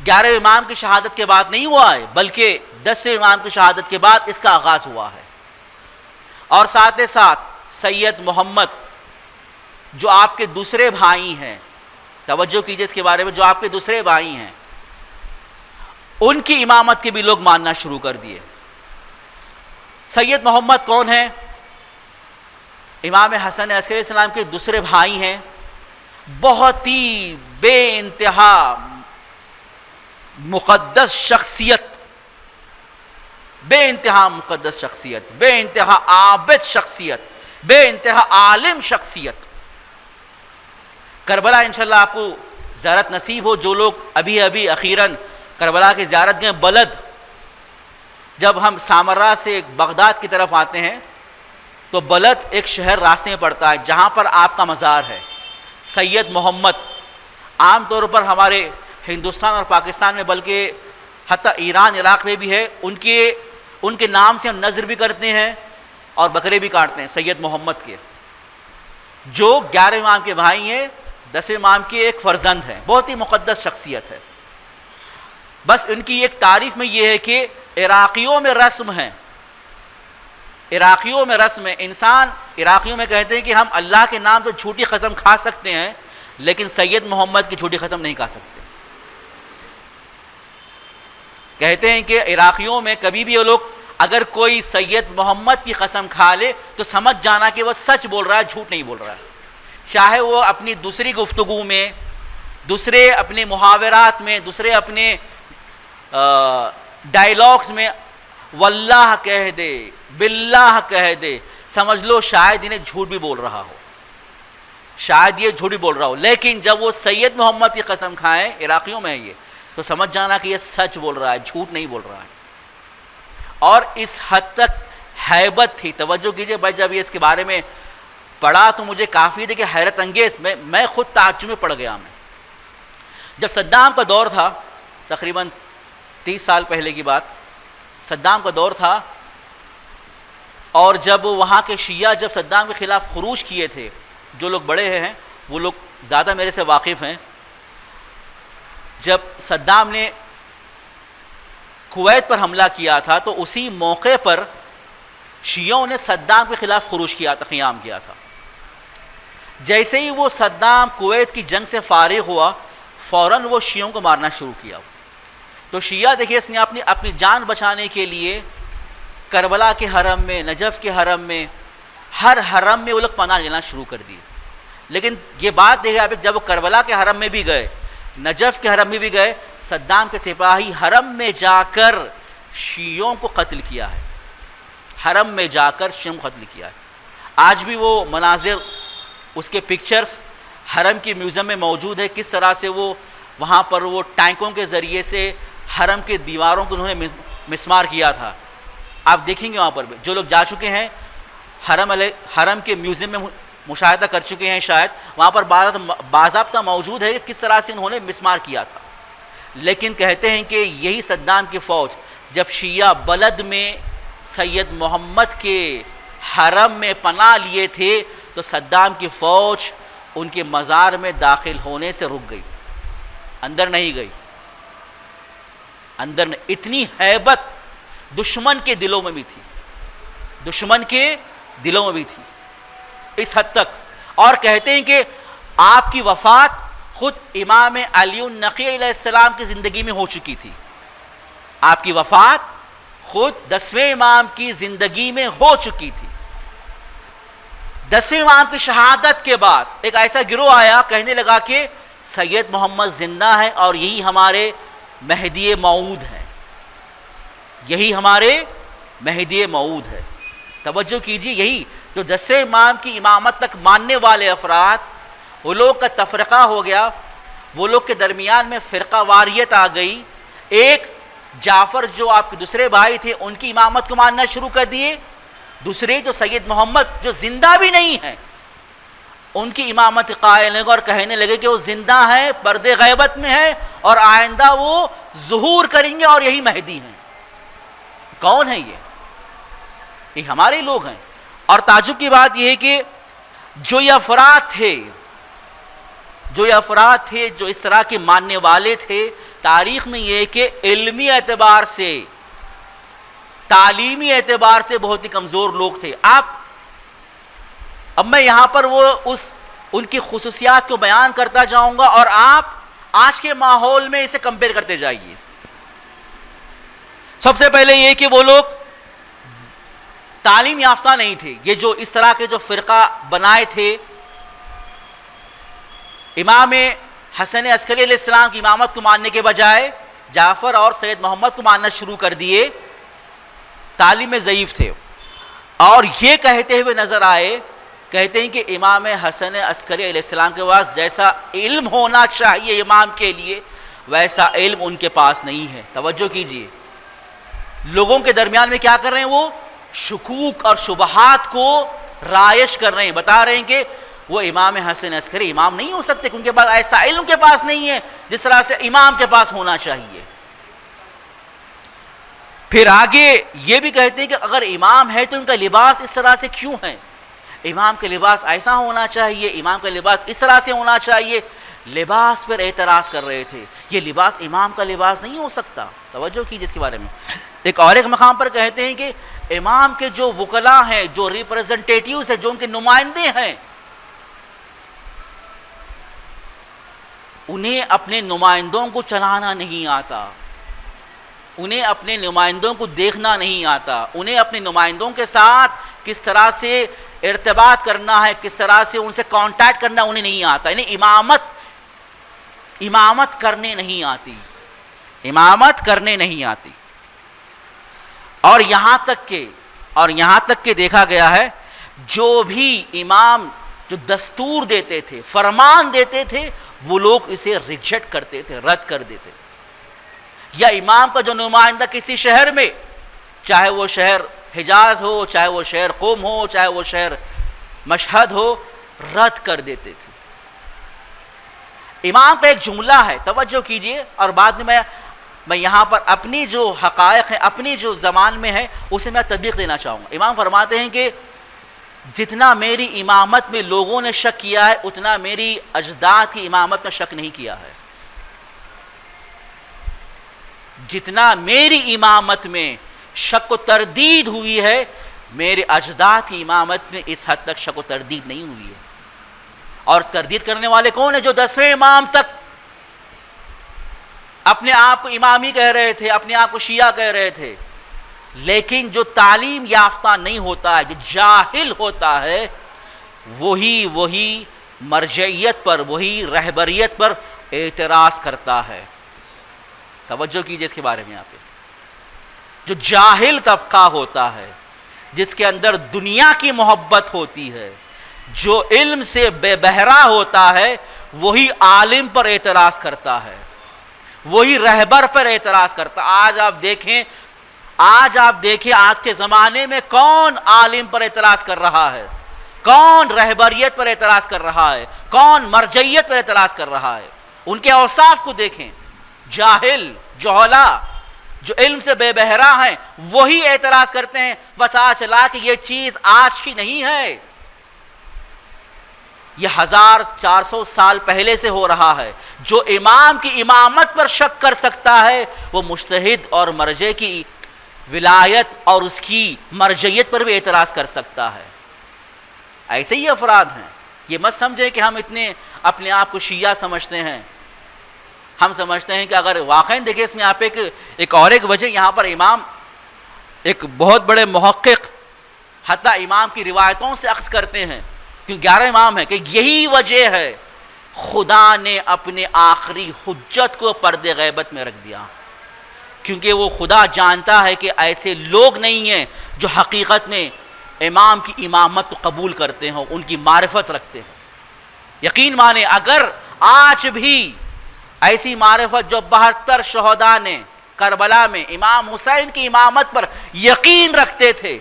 [SPEAKER 1] 11ویں امام کی شہادت کے بعد نہیں ہوا ہے، بلکہ 10ویں امام کی شہادت کے بعد اس کا آغاز ہوا ہے۔ اور ساتھ ہی ساتھ سید محمد جو آپ کے دوسرے بھائی ہیں، توجہ کیجئے اس کے بارے میں، جو آپ کے دوسرے بھائی ہیں، ان کی امامت کے بھی لوگ ماننا شروع کر دیے۔ سید محمد کون ہیں؟ امام حسن عسکری علیہ السلام کے دوسرے بھائی ہیں، بہت ہی بے انتہا مقدس شخصیت، بے انتہا مقدس شخصیت، بے انتہا عابد شخصیت، بے انتہا عالم شخصیت۔ کربلا انشاءاللہ آپ کو زیارت نصیب ہو، جو لوگ ابھی اخیراً کربلا کی زیارت گئے، بلد، جب ہم سامرا سے بغداد کی طرف آتے ہیں تو بلد ایک شہر راستے میں پڑتا ہے جہاں پر آپ کا مزار ہے۔ سید محمد عام طور پر ہمارے ہندوستان اور پاکستان میں، بلکہ حتیٰ ایران عراق میں بھی ہے، ان کے نام سے ہم نذر بھی کرتے ہیں اور بکرے بھی کاٹتے ہیں، سید محمد کے، جو 11ویں امام کے بھائی ہیں، 10ویں امام کے ایک فرزند ہیں، بہت ہی مقدس شخصیت ہے۔ بس ان کی ایک تعریف میں یہ ہے کہ عراقیوں میں رسم ہے، عراقیوں میں رسم ہے، انسان عراقیوں میں کہتے ہیں کہ ہم اللہ کے نام سے جھوٹی قسم کھا سکتے ہیں، لیکن سید محمد کی جھوٹی قسم نہیں کھا سکتے۔ کہتے ہیں کہ عراقیوں میں کبھی بھی وہ لوگ اگر کوئی سید محمد کی قسم کھا لے تو سمجھ جانا کہ وہ سچ بول رہا ہے، جھوٹ نہیں بول رہا ہے، چاہے وہ اپنی دوسری گفتگو میں، دوسرے اپنے محاورات میں، دوسرے اپنے ڈائلاگز میں واللہ کہہ دے، باللہ کہہ دے، سمجھ لو شاید انہیں جھوٹ بھی بول رہا ہو، شاید یہ جھوٹ بھی بول رہا ہو، لیکن جب وہ سید محمد کی قسم کھائیں، عراقیوں میں یہ، تو سمجھ جانا کہ یہ سچ بول رہا ہے، جھوٹ نہیں بول رہا ہے۔ اور اس حد تک ہیبت تھی، توجہ کیجئے بھائی، جب یہ اس کے بارے میں پڑھا تو مجھے کافی تھی کہ حیرت انگیز، میں خود تعجب میں پڑ گیا۔ میں جب صدام کا دور تھا، تقریباً 30 سال پہلے کی بات، صدام کا دور تھا، اور جب وہاں کے شیعہ جب صدام کے خلاف خروج کیے تھے، جو لوگ بڑے ہیں وہ لوگ زیادہ میرے سے واقف ہیں، جب صدام نے کویت پر حملہ کیا تھا تو اسی موقع پر شیعوں نے صدام کے خلاف خروج کیا تھا، قیام کیا تھا. جیسے ہی وہ صدام کویت کی جنگ سے فارغ ہوا فوراً وہ شیعوں کو مارنا شروع کیا. تو شیعہ دیکھیے اس میں اپنی جان بچانے کے لیے کربلا کے حرم میں، نجف کے حرم میں، ہر حرم میں وہ لوگ پناہ لینا شروع کر دیے. لیکن یہ بات دیکھیں آپ، جب وہ کربلا کے حرم میں بھی گئے، نجف کے حرم میں بھی گئے، صدام کے سپاہی حرم میں جا کر شیعوں کو قتل کیا ہے. حرم میں جا کر شیعوں کو قتل کیا ہے. آج بھی وہ مناظر، اس کے پکچرز حرم کی میوزیم میں موجود ہے، کس طرح سے وہ وہاں پر وہ ٹینکوں کے ذریعے سے حرم کے دیواروں کو انہوں نے مسمار کیا تھا. آپ دیکھیں گے وہاں پر بھی جو لوگ جا چکے ہیں حرم کے میوزیم میں مشاہدہ کر چکے ہیں، شاید وہاں پر باضابطہ موجود ہے کہ کس طرح سے انہوں نے مسمار کیا تھا. لیکن کہتے ہیں کہ یہی صدام کی فوج جب شیعہ بلد میں سید محمد کے حرم میں پناہ لیے تھے تو صدام کی فوج ان کے مزار میں داخل ہونے سے رک گئی، اندر نہیں گئی. اتنی ہیبت دشمن کے دلوں میں بھی تھی، دشمن کے دلوں میں بھی تھی اس حد تک. اور کہتے ہیں کہ آپ کی وفات خود امام علی النقی علیہ السلام کی زندگی میں ہو چکی تھی. آپ کی وفات خود 10ویں امام کی زندگی میں ہو چکی تھی. 10ویں امام کی شہادت کے بعد ایک ایسا گروہ آیا، کہنے لگا کہ سید محمد زندہ ہے اور یہی ہمارے مہدی موعود ہیں، یہی ہمارے مہدی موعود ہے. توجہ کیجیے، یہی جو 10ویں امام کی امامت تک ماننے والے افراد، وہ لوگ کا تفرقہ ہو گیا، وہ لوگ کے درمیان میں فرقہ واریت آ گئی. ایک جعفر جو آپ کے دوسرے بھائی تھے ان کی امامت کو ماننا شروع کر دیے، دوسرے جو سید محمد جو زندہ بھی نہیں ہیں ان کی امامت قائل ہیں اور کہنے لگے کہ وہ زندہ ہیں، پردے غیبت میں ہیں اور آئندہ وہ ظہور کریں گے اور یہی مہدی ہیں. کون ہیں یہ ہمارے لوگ ہیں. اور تعجب کی بات یہ ہے کہ جو یہ افراد تھے جو اس طرح کے ماننے والے تھے، تاریخ میں یہ ہے کہ علمی اعتبار سے، تعلیمی اعتبار سے بہت ہی کمزور لوگ تھے. اب میں یہاں پر ان کی خصوصیات کو بیان کرتا جاؤں گا اور آپ آج کے ماحول میں اسے کمپیئر کرتے جائیے. سب سے پہلے یہ کہ وہ لوگ تعلیم یافتہ نہیں تھے. یہ جو اس طرح کے جو فرقہ بنائے تھے، امام حسن عسکری علیہ السلام کی امامت کو ماننے کے بجائے جعفر اور سید محمد کو ماننا شروع کر دیے، تعلیم میں ضعیف تھے. اور یہ کہتے ہوئے نظر آئے، کہتے ہیں کہ امام حسن عسکری علیہ السلام کے پاس جیسا علم ہونا چاہیے امام کے لیے ویسا علم ان کے پاس نہیں ہے. توجہ کیجیے، لوگوں کے درمیان میں کیا کر رہے ہیں؟ وہ شکوک اور شبہات کو رائج کر رہے ہیں، بتا رہے ہیں کہ وہ امام حسن عسکری امام نہیں ہو سکتے کہ ان کے پاس ایسا علم ان کے پاس نہیں ہے جس طرح سے امام کے پاس ہونا چاہیے. پھر آگے یہ بھی کہتے ہیں کہ اگر امام ہے تو ان کا لباس اس طرح سے کیوں ہے؟ امام کا لباس ایسا ہونا چاہیے، امام کا لباس اس طرح سے ہونا چاہیے. لباس پر اعتراض کر رہے تھے، یہ لباس امام کا لباس نہیں ہو سکتا. توجہ کیجیے اس کے بارے میں. ایک مقام پر کہتے ہیں کہ امام کے جو وکلاء ہیں، جو ریپرزنٹیٹیوز ہیں، جو ان کے نمائندے ہیں، انہیں اپنے نمائندوں کو چلانا نہیں آتا، انہیں اپنے نمائندوں کو دیکھنا نہیں آتا، انہیں اپنے نمائندوں کے ساتھ کس طرح سے ارتباط کرنا ہے، کس طرح سے ان سے کانٹیکٹ کرنا انہیں نہیں آتا. انہیں امامت کرنے نہیں آتی، امامت کرنے نہیں آتی. اور یہاں تک کہ دیکھا گیا ہے جو بھی امام جو دستور دیتے تھے، فرمان دیتے تھے، وہ لوگ اسے ریجیکٹ کرتے تھے، رد کر دیتے تھے. یا امام کا جو نمائندہ کسی شہر میں، چاہے وہ شہر حجاز ہو، چاہے وہ شہر قم ہو، چاہے وہ شہر مشہد ہو، رد کر دیتے تھے. امام کا ایک جملہ ہے، توجہ کیجئے، اور بعد میں یہاں پر اپنی جو حقائق ہیں، اپنی جو زمان میں ہے، اسے میں تطبیق دینا چاہوں گا. امام فرماتے ہیں کہ جتنا میری امامت میں لوگوں نے شک کیا ہے اتنا میری اجداد کی امامت میں شک نہیں کیا ہے. جتنا میری امامت میں شک و تردید ہوئی ہے میرے اجداد کی امامت میں اس حد تک شک و تردید نہیں ہوئی ہے. اور تردید کرنے والے کون ہیں؟ جو 10ویں امام تک اپنے آپ کو امامی کہہ رہے تھے، اپنے آپ کو شیعہ کہہ رہے تھے، لیکن جو تعلیم یافتہ نہیں ہوتا ہے، جو جاہل ہوتا ہے، وہی مرجعیت پر، وہی رہبریت پر اعتراض کرتا ہے. توجہ کیجئے اس کے بارے میں. یہاں پہ جو جاہل طبقہ ہوتا ہے، جس کے اندر دنیا کی محبت ہوتی ہے، جو علم سے بے بہرا ہوتا ہے، وہی عالم پر اعتراض کرتا ہے، وہی رہبر پر اعتراض کرتا ہے. آج آپ دیکھیں آج کے زمانے میں کون عالم پر اعتراض کر رہا ہے، کون رہبریت پر اعتراض کر رہا ہے، کون مرجعیت پر اعتراض کر رہا ہے. ان کے اوصاف کو دیکھیں. جاہل، جہلا، جو علم سے بے بہرا ہیں، وہی اعتراض کرتے ہیں. بتا چلا کہ یہ چیز آج کی نہیں ہے، یہ 1400 سال پہلے سے ہو رہا ہے. جو امام کی امامت پر شک کر سکتا ہے، وہ مجتہد اور مرجع کی ولایت اور اس کی مرجعیت پر بھی اعتراض کر سکتا ہے. ایسے ہی افراد ہیں. یہ مت سمجھیں کہ ہم اتنے اپنے آپ کو شیعہ سمجھتے ہیں. ہم سمجھتے ہیں کہ اگر واقعی دیکھیں اس میں آپ ایک وجہ یہاں پر امام ایک بہت بڑے محقق حتیٰ امام کی روایتوں سے اخذ کرتے ہیں، کیونکہ 11 امام ہیں، کہ یہی وجہ ہے خدا نے اپنے آخری حجت کو پردے غیبت میں رکھ دیا. کیونکہ وہ خدا جانتا ہے کہ ایسے لوگ نہیں ہیں جو حقیقت میں امام کی امامت کو قبول کرتے ہیں، ان کی معرفت رکھتے ہیں. یقین مانیں اگر آج بھی ایسی معرفت جو 72 شہداء نے کربلا میں امام حسین کی امامت پر یقین رکھتے تھے،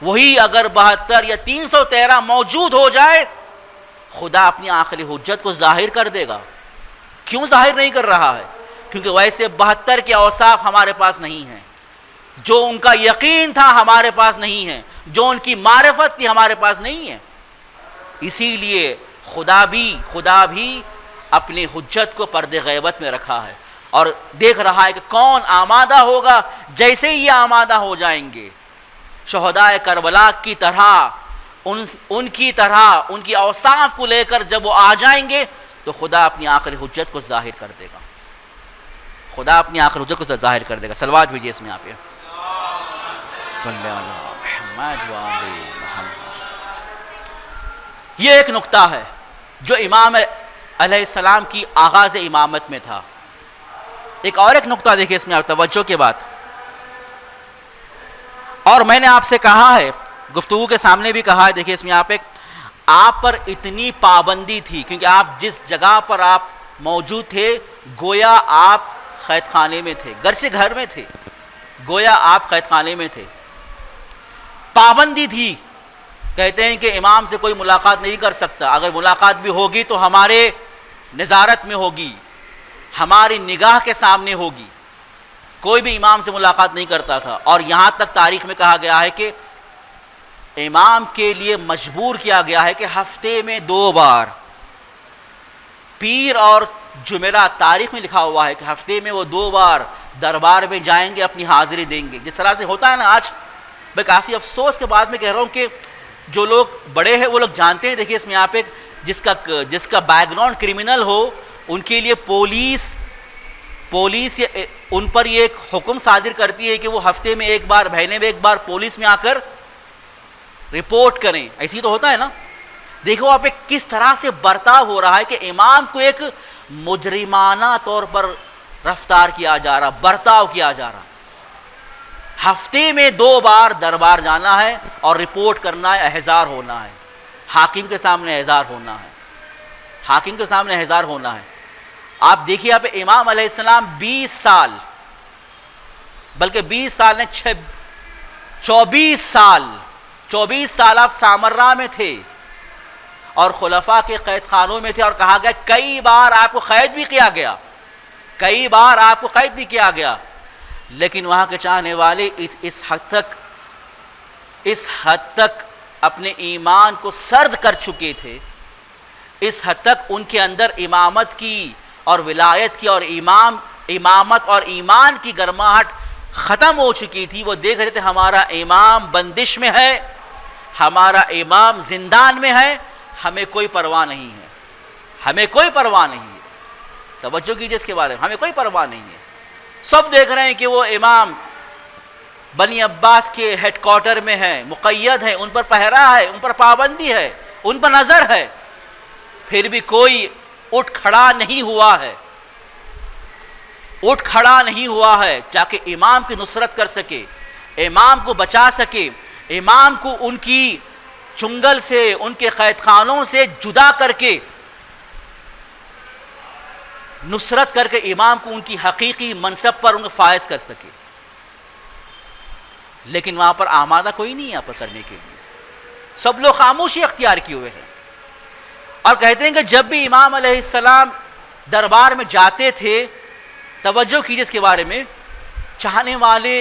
[SPEAKER 1] وہی اگر 72 یا 313 موجود ہو جائے، خدا اپنی آخری حجت کو ظاہر کر دے گا. کیوں ظاہر نہیں کر رہا ہے؟ کیونکہ ویسے 72 کے اوصاف ہمارے پاس نہیں ہیں. جو ان کا یقین تھا ہمارے پاس نہیں ہے، جو ان کی معرفت تھی ہمارے پاس نہیں ہے. اسی لیے خدا بھی اپنی حجت کو پردے غیبت میں رکھا ہے اور دیکھ رہا ہے کہ کون آمادہ ہوگا. جیسے ہی یہ آمادہ ہو جائیں گے شہداء کربلا کی طرح، ان کی اوصاف کو لے کر جب وہ آ جائیں گے تو خدا اپنی آخری حجت کو ظاہر کر دے گا. خدا اپنی آخری حجت کو ظاہر کر دے گا. صلوات بھیجئے اس میں آپ صلی اللہ علیہ محمد. یہ ایک نقطہ ہے جو امام علیہ السلام کی آغاز امامت میں تھا. ایک نقطہ دیکھیں اس میں آپ توجہ کے بات. اور میں نے آپ سے کہا ہے، گفتگو کے سامنے بھی کہا ہے، دیکھیں اس میں آپ پر اتنی پابندی تھی کیونکہ آپ جس جگہ پر آپ موجود تھے گویا آپ قید خانے میں تھے، گرچہ گھر میں تھے، گویا آپ قید خانے میں تھے. پابندی تھی. کہتے ہیں کہ امام سے کوئی ملاقات نہیں کر سکتا، اگر ملاقات بھی ہوگی تو ہمارے نظارت میں ہوگی، ہماری نگاہ کے سامنے ہوگی. کوئی بھی امام سے ملاقات نہیں کرتا تھا. اور یہاں تک تاریخ میں کہا گیا ہے کہ امام کے لیے مجبور کیا گیا ہے کہ ہفتے میں 2 بار، پیر اور جمعرات، تاریخ میں لکھا ہوا ہے کہ ہفتے میں وہ 2 بار دربار میں جائیں گے، اپنی حاضری دیں گے. جس طرح سے ہوتا ہے نا آج، میں کافی افسوس کے بعد میں کہہ رہا ہوں کہ جو لوگ بڑے ہیں وہ لوگ جانتے ہیں. دیکھیے اس میں آپ جس کا بیک گراؤنڈ کرمنل ہو، ان کے لیے پولیس ان پر یہ ایک حکم صادر کرتی ہے کہ وہ ہفتے میں 1 بار، مہینے میں 1 بار پولیس میں آ کر رپورٹ کریں. ایسی تو ہوتا ہے نا. دیکھو آپ کس طرح سے برتاؤ ہو رہا ہے کہ امام کو ایک مجرمانہ طور پر رفتار کیا جا رہا، برتاؤ کیا جا رہا. ہفتے میں 2 بار دربار جانا ہے اور رپورٹ کرنا ہے، احضار ہونا ہے، حاکم کے سامنے احضار ہونا ہے، حاکم کے سامنے احضار ہونا ہے. آپ دیکھیے آپ امام علیہ السلام 20 سال، بلکہ 20 سال نے 24 سال آپ سامرا میں تھے اور خلفاء کے قید خانوں میں تھے. اور کہا گیا کئی بار آپ کو قید بھی کیا گیا، لیکن وہاں کے چاہنے والے اس حد تک اپنے ایمان کو سرد کر چکے تھے، اس حد تک ان کے اندر امامت کی اور ولایت کی اور امامت اور ایمان کی گرماہٹ ختم ہو چکی تھی، وہ دیکھ رہے تھے ہمارا امام بندش میں ہے، ہمارا امام زندان میں ہے، ہمیں کوئی پرواہ نہیں ہے، ہمیں کوئی پرواہ نہیں ہے. توجہ کیجیے اس کے بارے میں، ہمیں کوئی پرواہ نہیں ہے. سب دیکھ رہے ہیں کہ وہ امام بنی عباس کے ہیڈ کوارٹر میں ہے، مقید ہے، ان پر پہرا ہے، ان پر پابندی ہے، ان پر نظر ہے، پھر بھی کوئی اٹھ کھڑا نہیں ہوا ہے، اٹھ کھڑا نہیں ہوا ہے تاکہ امام کی نصرت کر سکے، امام کو بچا سکے، امام کو ان کی چنگل سے، ان کے قید خانوں سے جدا کر کے، نصرت کر کے امام کو ان کی حقیقی منصب پر ان کو فائز کر سکے. لیکن وہاں پر آمادہ کوئی نہیں ہے یہاں پر کرنے کے لیے، سب لوگ خاموشی اختیار کیے ہوئے ہیں. اور کہتے ہیں کہ جب بھی امام علیہ السلام دربار میں جاتے تھے، توجہ کیجیے اس کے بارے میں، چاہنے والے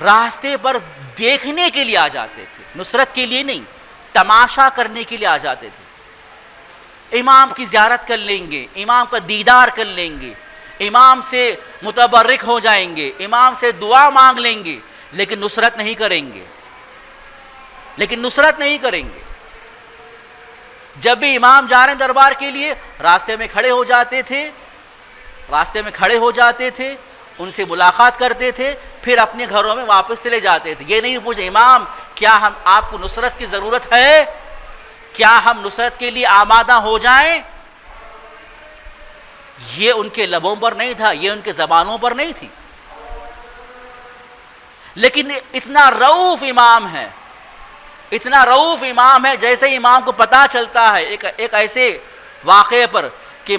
[SPEAKER 1] راستے پر دیکھنے کے لیے آ جاتے تھے، نصرت کے لیے نہیں، تماشا کرنے کے لیے آ جاتے تھے. امام کی زیارت کر لیں گے، امام کا دیدار کر لیں گے، امام سے متبرک ہو جائیں گے، امام سے دعا مانگ لیں گے، لیکن نصرت نہیں کریں گے، لیکن نصرت نہیں کریں گے. جب بھی امام جا رہے ہیں دربار کے لیے، راستے میں کھڑے ہو جاتے تھے، راستے میں کھڑے ہو جاتے تھے، ان سے ملاقات کرتے تھے، پھر اپنے گھروں میں واپس چلے جاتے تھے. یہ نہیں پوچھتے امام کیا ہم آپ کو نصرت کی ضرورت ہے، کیا ہم نصرت کے لیے آمادہ ہو جائیں. یہ ان کے لبوں پر نہیں تھا، یہ ان کے زبانوں پر نہیں تھی. لیکن اتنا رؤوف امام ہے، اتنا رؤوف امام ہے، جیسے امام کو پتا چلتا ہے ایک ایسے واقعے پر کہ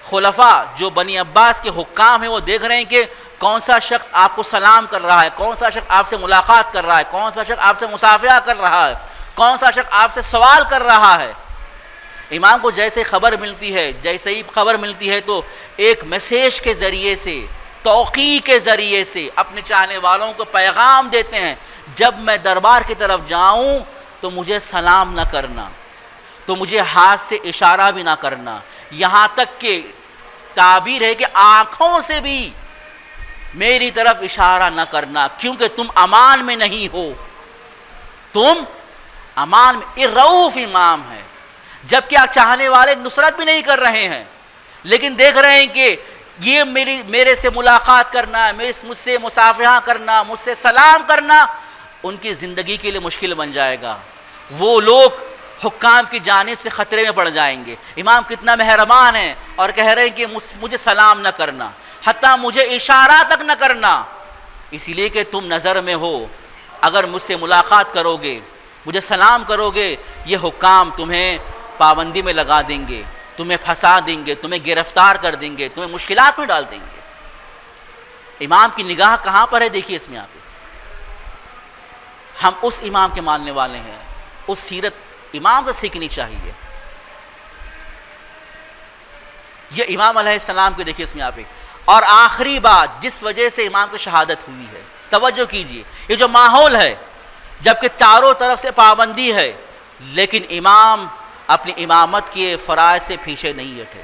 [SPEAKER 1] خلفاء جو بنی عباس کے حکام ہیں وہ دیکھ رہے ہیں کہ کون سا شخص آپ کو سلام کر رہا ہے، کون سا شخص آپ سے ملاقات کر رہا ہے، کون سا شخص آپ سے مصافحہ کر رہا ہے، کون سا شخص آپ سے سوال کر رہا ہے. امام کو جیسے خبر ملتی ہے، جیسے ہی خبر ملتی ہے تو ایک میسیج کے ذریعے سے، توقیع کے ذریعے سے اپنے چاہنے والوں کو پیغام دیتے ہیں، جب میں دربار کی طرف جاؤں تو مجھے سلام نہ کرنا، تو مجھے ہاتھ سے اشارہ بھی نہ کرنا، یہاں تک کہ تعبیر ہے کہ آنکھوں سے بھی میری طرف اشارہ نہ کرنا، کیونکہ تم امان میں نہیں ہو، تم امان میں. یہ رؤوف امام ہے. جبکہ چاہنے والے نصرت بھی نہیں کر رہے ہیں، لیکن دیکھ رہے ہیں کہ یہ میرے سے ملاقات کرنا، مجھ سے مصافحہ کرنا، مجھ سے سلام کرنا ان کی زندگی کے لیے مشکل بن جائے گا، وہ لوگ حکام کی جانب سے خطرے میں پڑ جائیں گے. امام کتنا مہربان ہے اور کہہ رہے ہیں کہ مجھے سلام نہ کرنا، حتیٰ مجھے اشارہ تک نہ کرنا، اسی لیے کہ تم نظر میں ہو، اگر مجھ سے ملاقات کرو گے، مجھے سلام کرو گے، یہ حکام تمہیں پابندی میں لگا دیں گے، تمہیں پھنسا دیں گے، تمہیں گرفتار کر دیں گے، تمہیں مشکلات میں ڈال دیں گے. امام کی نگاہ کہاں پر ہے دیکھیے اس میں. آپ ہم اس امام کے ماننے والے ہیں، اس سیرت امام سے سیکھنی چاہیے. یہ امام علیہ السلام کو دیکھیے اس میں. آپ اور آخری بات جس وجہ سے امام کی شہادت ہوئی ہے، توجہ کیجئے، یہ جو ماحول ہے، جبکہ چاروں طرف سے پابندی ہے، لیکن امام اپنی امامت کے فرائض سے پیچھے نہیں ہٹے.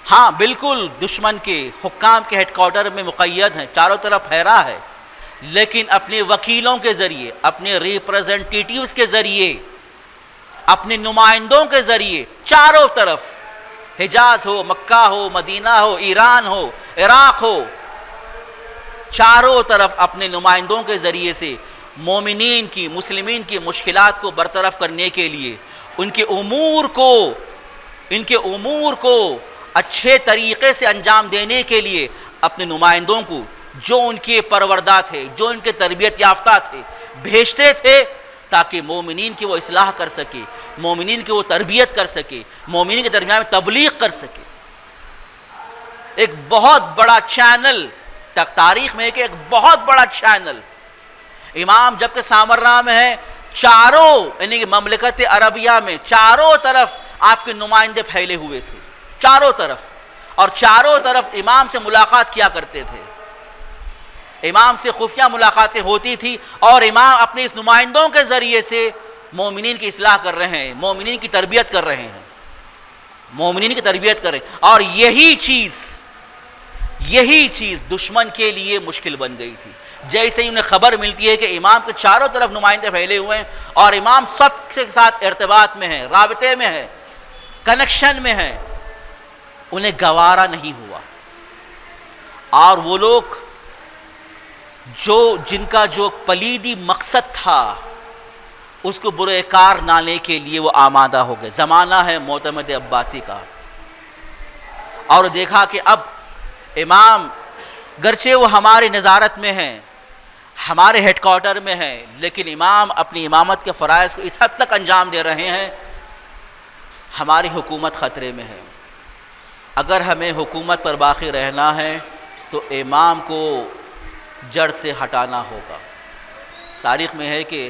[SPEAKER 1] ہاں بالکل دشمن کے حکام کے ہیڈ کوارٹر میں مقید ہیں، چاروں طرف پھیرا ہے، لیکن اپنے وکیلوں کے ذریعے، اپنے ریپریزنٹیٹیوز کے ذریعے، اپنے نمائندوں کے ذریعے چاروں طرف، حجاز ہو، مکہ ہو، مدینہ ہو، ایران ہو، عراق ہو، چاروں طرف اپنے نمائندوں کے ذریعے سے مومنین کی، مسلمین کی مشکلات کو برطرف کرنے کے لیے، ان کے امور کو اچھے طریقے سے انجام دینے کے لیے اپنے نمائندوں کو، جو ان کے پروردہ تھے، جو ان کے تربیت یافتہ تھے، بھیجتے تھے تاکہ مومنین کی وہ اصلاح کر سکے، مومنین کی وہ تربیت کر سکے، مومنین کے درمیان میں تبلیغ کر سکے. ایک بہت بڑا چینل تاریخ میں، ایک بہت بڑا چینل امام جبکہ سامراء میں ہے، چاروں یعنی کہ مملکت عربیہ میں چاروں طرف آپ کے نمائندے پھیلے ہوئے تھے، چاروں طرف، اور چاروں طرف امام سے ملاقات کیا کرتے تھے، امام سے خفیہ ملاقاتیں ہوتی تھی، اور امام اپنے اس نمائندوں کے ذریعے سے مومنین کی اصلاح کر رہے ہیں، مومنین کی تربیت کر رہے ہیں، مومنین کی تربیت کر رہے ہیں. اور یہی یہی چیز دشمن کے لیے مشکل بن گئی تھی۔ جیسے ہی انہیں خبر ملتی ہے کہ امام کے چاروں طرف نمائندے پھیلے ہوئے ہیں اور امام سب کے ساتھ ارتباط میں ہے، رابطے میں ہے، کنیکشن میں ہے، انہیں گوارا نہیں ہوا، اور وہ لوگ جن کا جو پلیدی مقصد تھا اس کو برے کار لانے کے لیے وہ آمادہ ہو گئے۔ زمانہ ہے معتمد عباسی کا، اور دیکھا کہ اب امام گرچہ وہ ہماری نظارت میں ہیں، ہمارے ہیڈ کوارٹر میں ہیں، لیکن امام اپنی امامت کے فرائض کو اس حد تک انجام دے رہے ہیں، ہماری حکومت خطرے میں ہے۔ اگر ہمیں حکومت پر باقی رہنا ہے تو امام کو جڑ سے ہٹانا ہوگا۔ تاریخ میں ہے کہ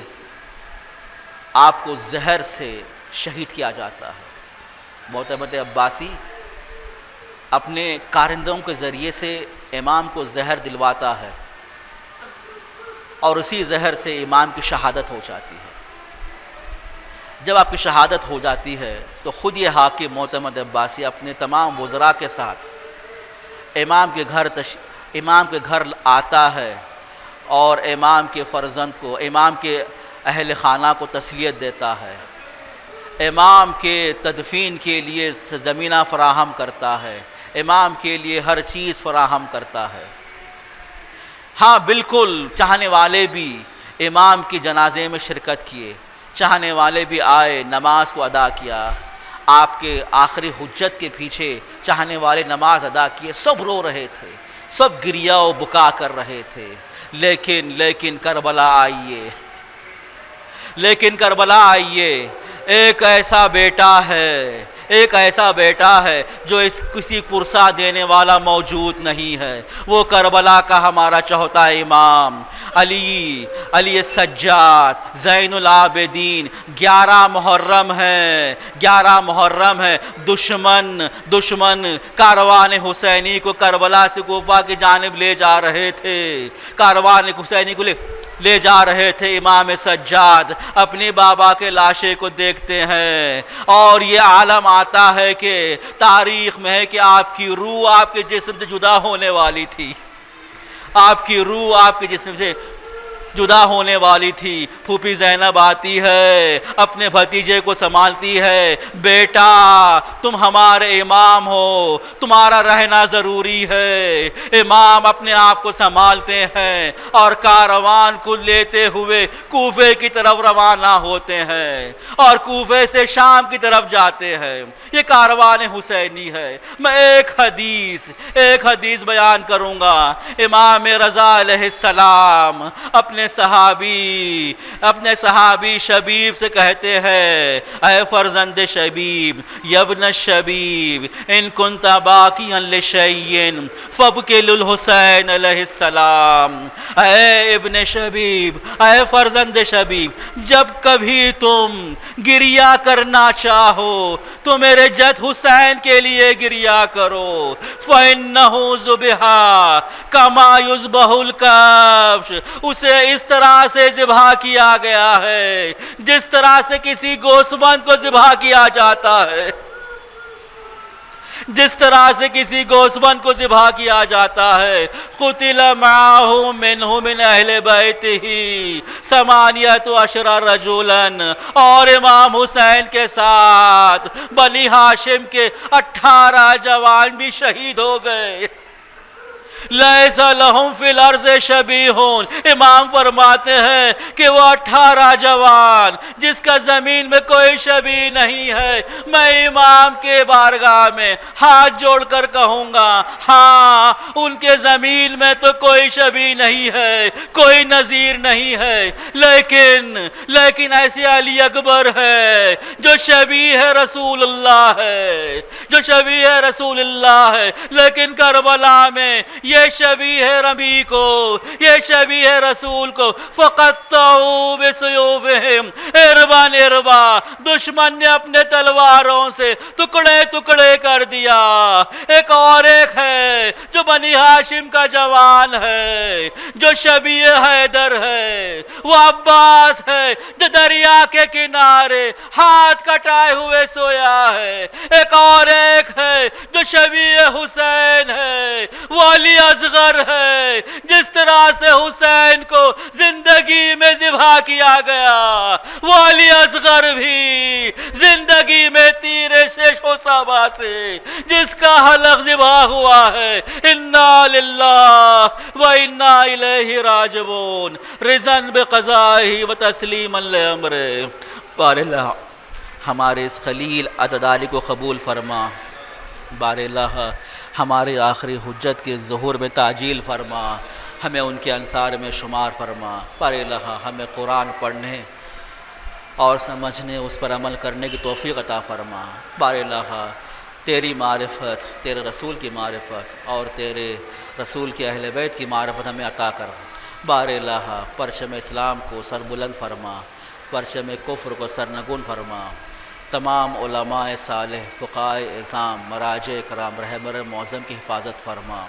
[SPEAKER 1] آپ کو زہر سے شہید کیا جاتا ہے۔ معتمد عباسی اپنے کارندوں کے ذریعے سے امام کو زہر دلواتا ہے، اور اسی زہر سے امام کی شہادت ہو جاتی ہے۔ جب آپ کی شہادت ہو جاتی ہے تو خود یہ حاکم معتمد عباسی اپنے تمام وزراء کے ساتھ امام کے گھر آتا ہے، اور امام کے فرزند کو، امام کے اہل خانہ کو تسلیت دیتا ہے، امام کے تدفین کے لیے زمینہ فراہم کرتا ہے، امام کے لیے ہر چیز فراہم کرتا ہے۔ ہاں بالکل، چاہنے والے بھی امام کی جنازے میں شرکت کیے، چاہنے والے بھی آئے، نماز کو ادا کیا، آپ کے آخری حجت کے پیچھے چاہنے والے نماز ادا کیے، سب رو رہے تھے، سب گریہ و بکا کر رہے تھے، لیکن کربلا آئیے، لیکن کربلا آئیے، ایک ایسا بیٹا ہے جو کسی پرسا دینے والا موجود نہیں ہے، وہ کربلا کا ہمارا چوتھا امام علی سجاد زین العابدین۔ 11 محرم ہے، دشمن کاروان حسینی کو کربلا سے کوفہ کی جانب لے جا رہے تھے، کاروان حسینی کو لے جا رہے تھے۔ امام سجاد اپنے بابا کے لاشے کو دیکھتے ہیں، اور یہ عالم آتا ہے کہ تاریخ میں ہے کہ آپ کی روح آپ کے جسم سے جدا ہونے والی تھی، آپ کی روح آپ کے جسم سے جدا ہونے والی تھی۔ پھوپھی زینب آتی ہے، اپنے بھتیجے کو سنبھالتی ہے، بیٹا تم ہمارے امام ہو، تمہارا رہنا ضروری ہے۔ امام اپنے آپ کو سنبھالتے ہیں اور کاروان کو لیتے ہوئے کوفے کی طرف روانہ ہوتے ہیں، اور کوفے سے شام کی طرف جاتے ہیں۔ یہ کاروان حسینی ہے۔ میں ایک حدیث بیان کروں گا۔ امام رضا علیہ السلام اپنے صحابی شبیب سے کہتے ہیں، اے فرزند شبیب، یبن شبیب، ان کنت باقیا لشیء فابکی للحسین علیہ السلام۔ اے ابن شبیب، اے فرزند شبیب، جب کبھی تم گریہ کرنا چاہو تو میرے جد حسین کے لیے گریہ کرو، فإنہ ذبح کما یذبح الکبش، اسے اس طرح سے ذبح کیا گیا ہے جس طرح سے کسی گوسفند کو ذبح کیا جاتا ہے، جس طرح سے کسی گوسفند کو ذبح کیا جاتا ہے۔ قتل معه منه من اہل بیتہ 18 رجلا، اور امام حسین کے ساتھ بنی ہاشم کے 18 جوان بھی شہید ہو گئے۔ لیس لہم فی الارض شبیہ، امام فرماتے ہیں کہ وہ 18 جوان جس کا زمین میں کوئی شبیہ نہیں ہے، میں امام کے بارگاہ میں ہاتھ جوڑ کر کہوں گا، ہاں ان کے زمین میں تو کوئی شبیہ نہیں ہے، کوئی نظیر نہیں ہے، لیکن ایسے علی اکبر ہے جو شبیہ رسول اللہ ہے، جو شبیہ رسول اللہ ہے، لیکن کربلا میں یہ شبیہ ربی کو، یہ شبیہ رسول کو فقطعوا بسیوفہم ارباً اربا، دشمن نے اپنے تلواروں سے ٹکڑے ٹکڑے کر دیا۔ ایک ہے جو بنی ہاشم کا جوان ہے، ہے جو شبیہ حیدر ہے، وہ عباس ہے جو دریا کے کنارے ہاتھ کٹائے ہوئے سویا ہے، ایک ہے جو شبیہ حسین ہے، وہ علی اصغر ہے جس طرح سے حسین کو زندگی میں ذبح کیا گیا، وہ علی اصغر بھی زندگی میں تیر شش و صبا سے جس کا حلق ذبح ہوا ہے، انا للہ و انا الیہ راجعون، رضاً بقضائہ و تسلیما لامرہ۔ بار اللہ ہمارے اس خلیل عزاداری کو قبول فرما، بار اللہ ہمارے آخری حجت کے ظہور میں تعجیل فرما، ہمیں ان کے انصار میں شمار فرما، بار اللہ ہمیں قرآن پڑھنے اور سمجھنے، اس پر عمل کرنے کی توفیق عطا فرما، بار اللہ تیری معرفت، تیرے رسول کی معرفت اور تیرے رسول کے اہل بیت کی معرفت ہمیں عطا کر، بار اللہ پرچم اسلام کو سر بلند فرما، پرچم کفر کو سرنگون فرما، تمام علماء صالح، فقہائے اعظام، مراجع کرام، رہبر معظم کی حفاظت فرما۔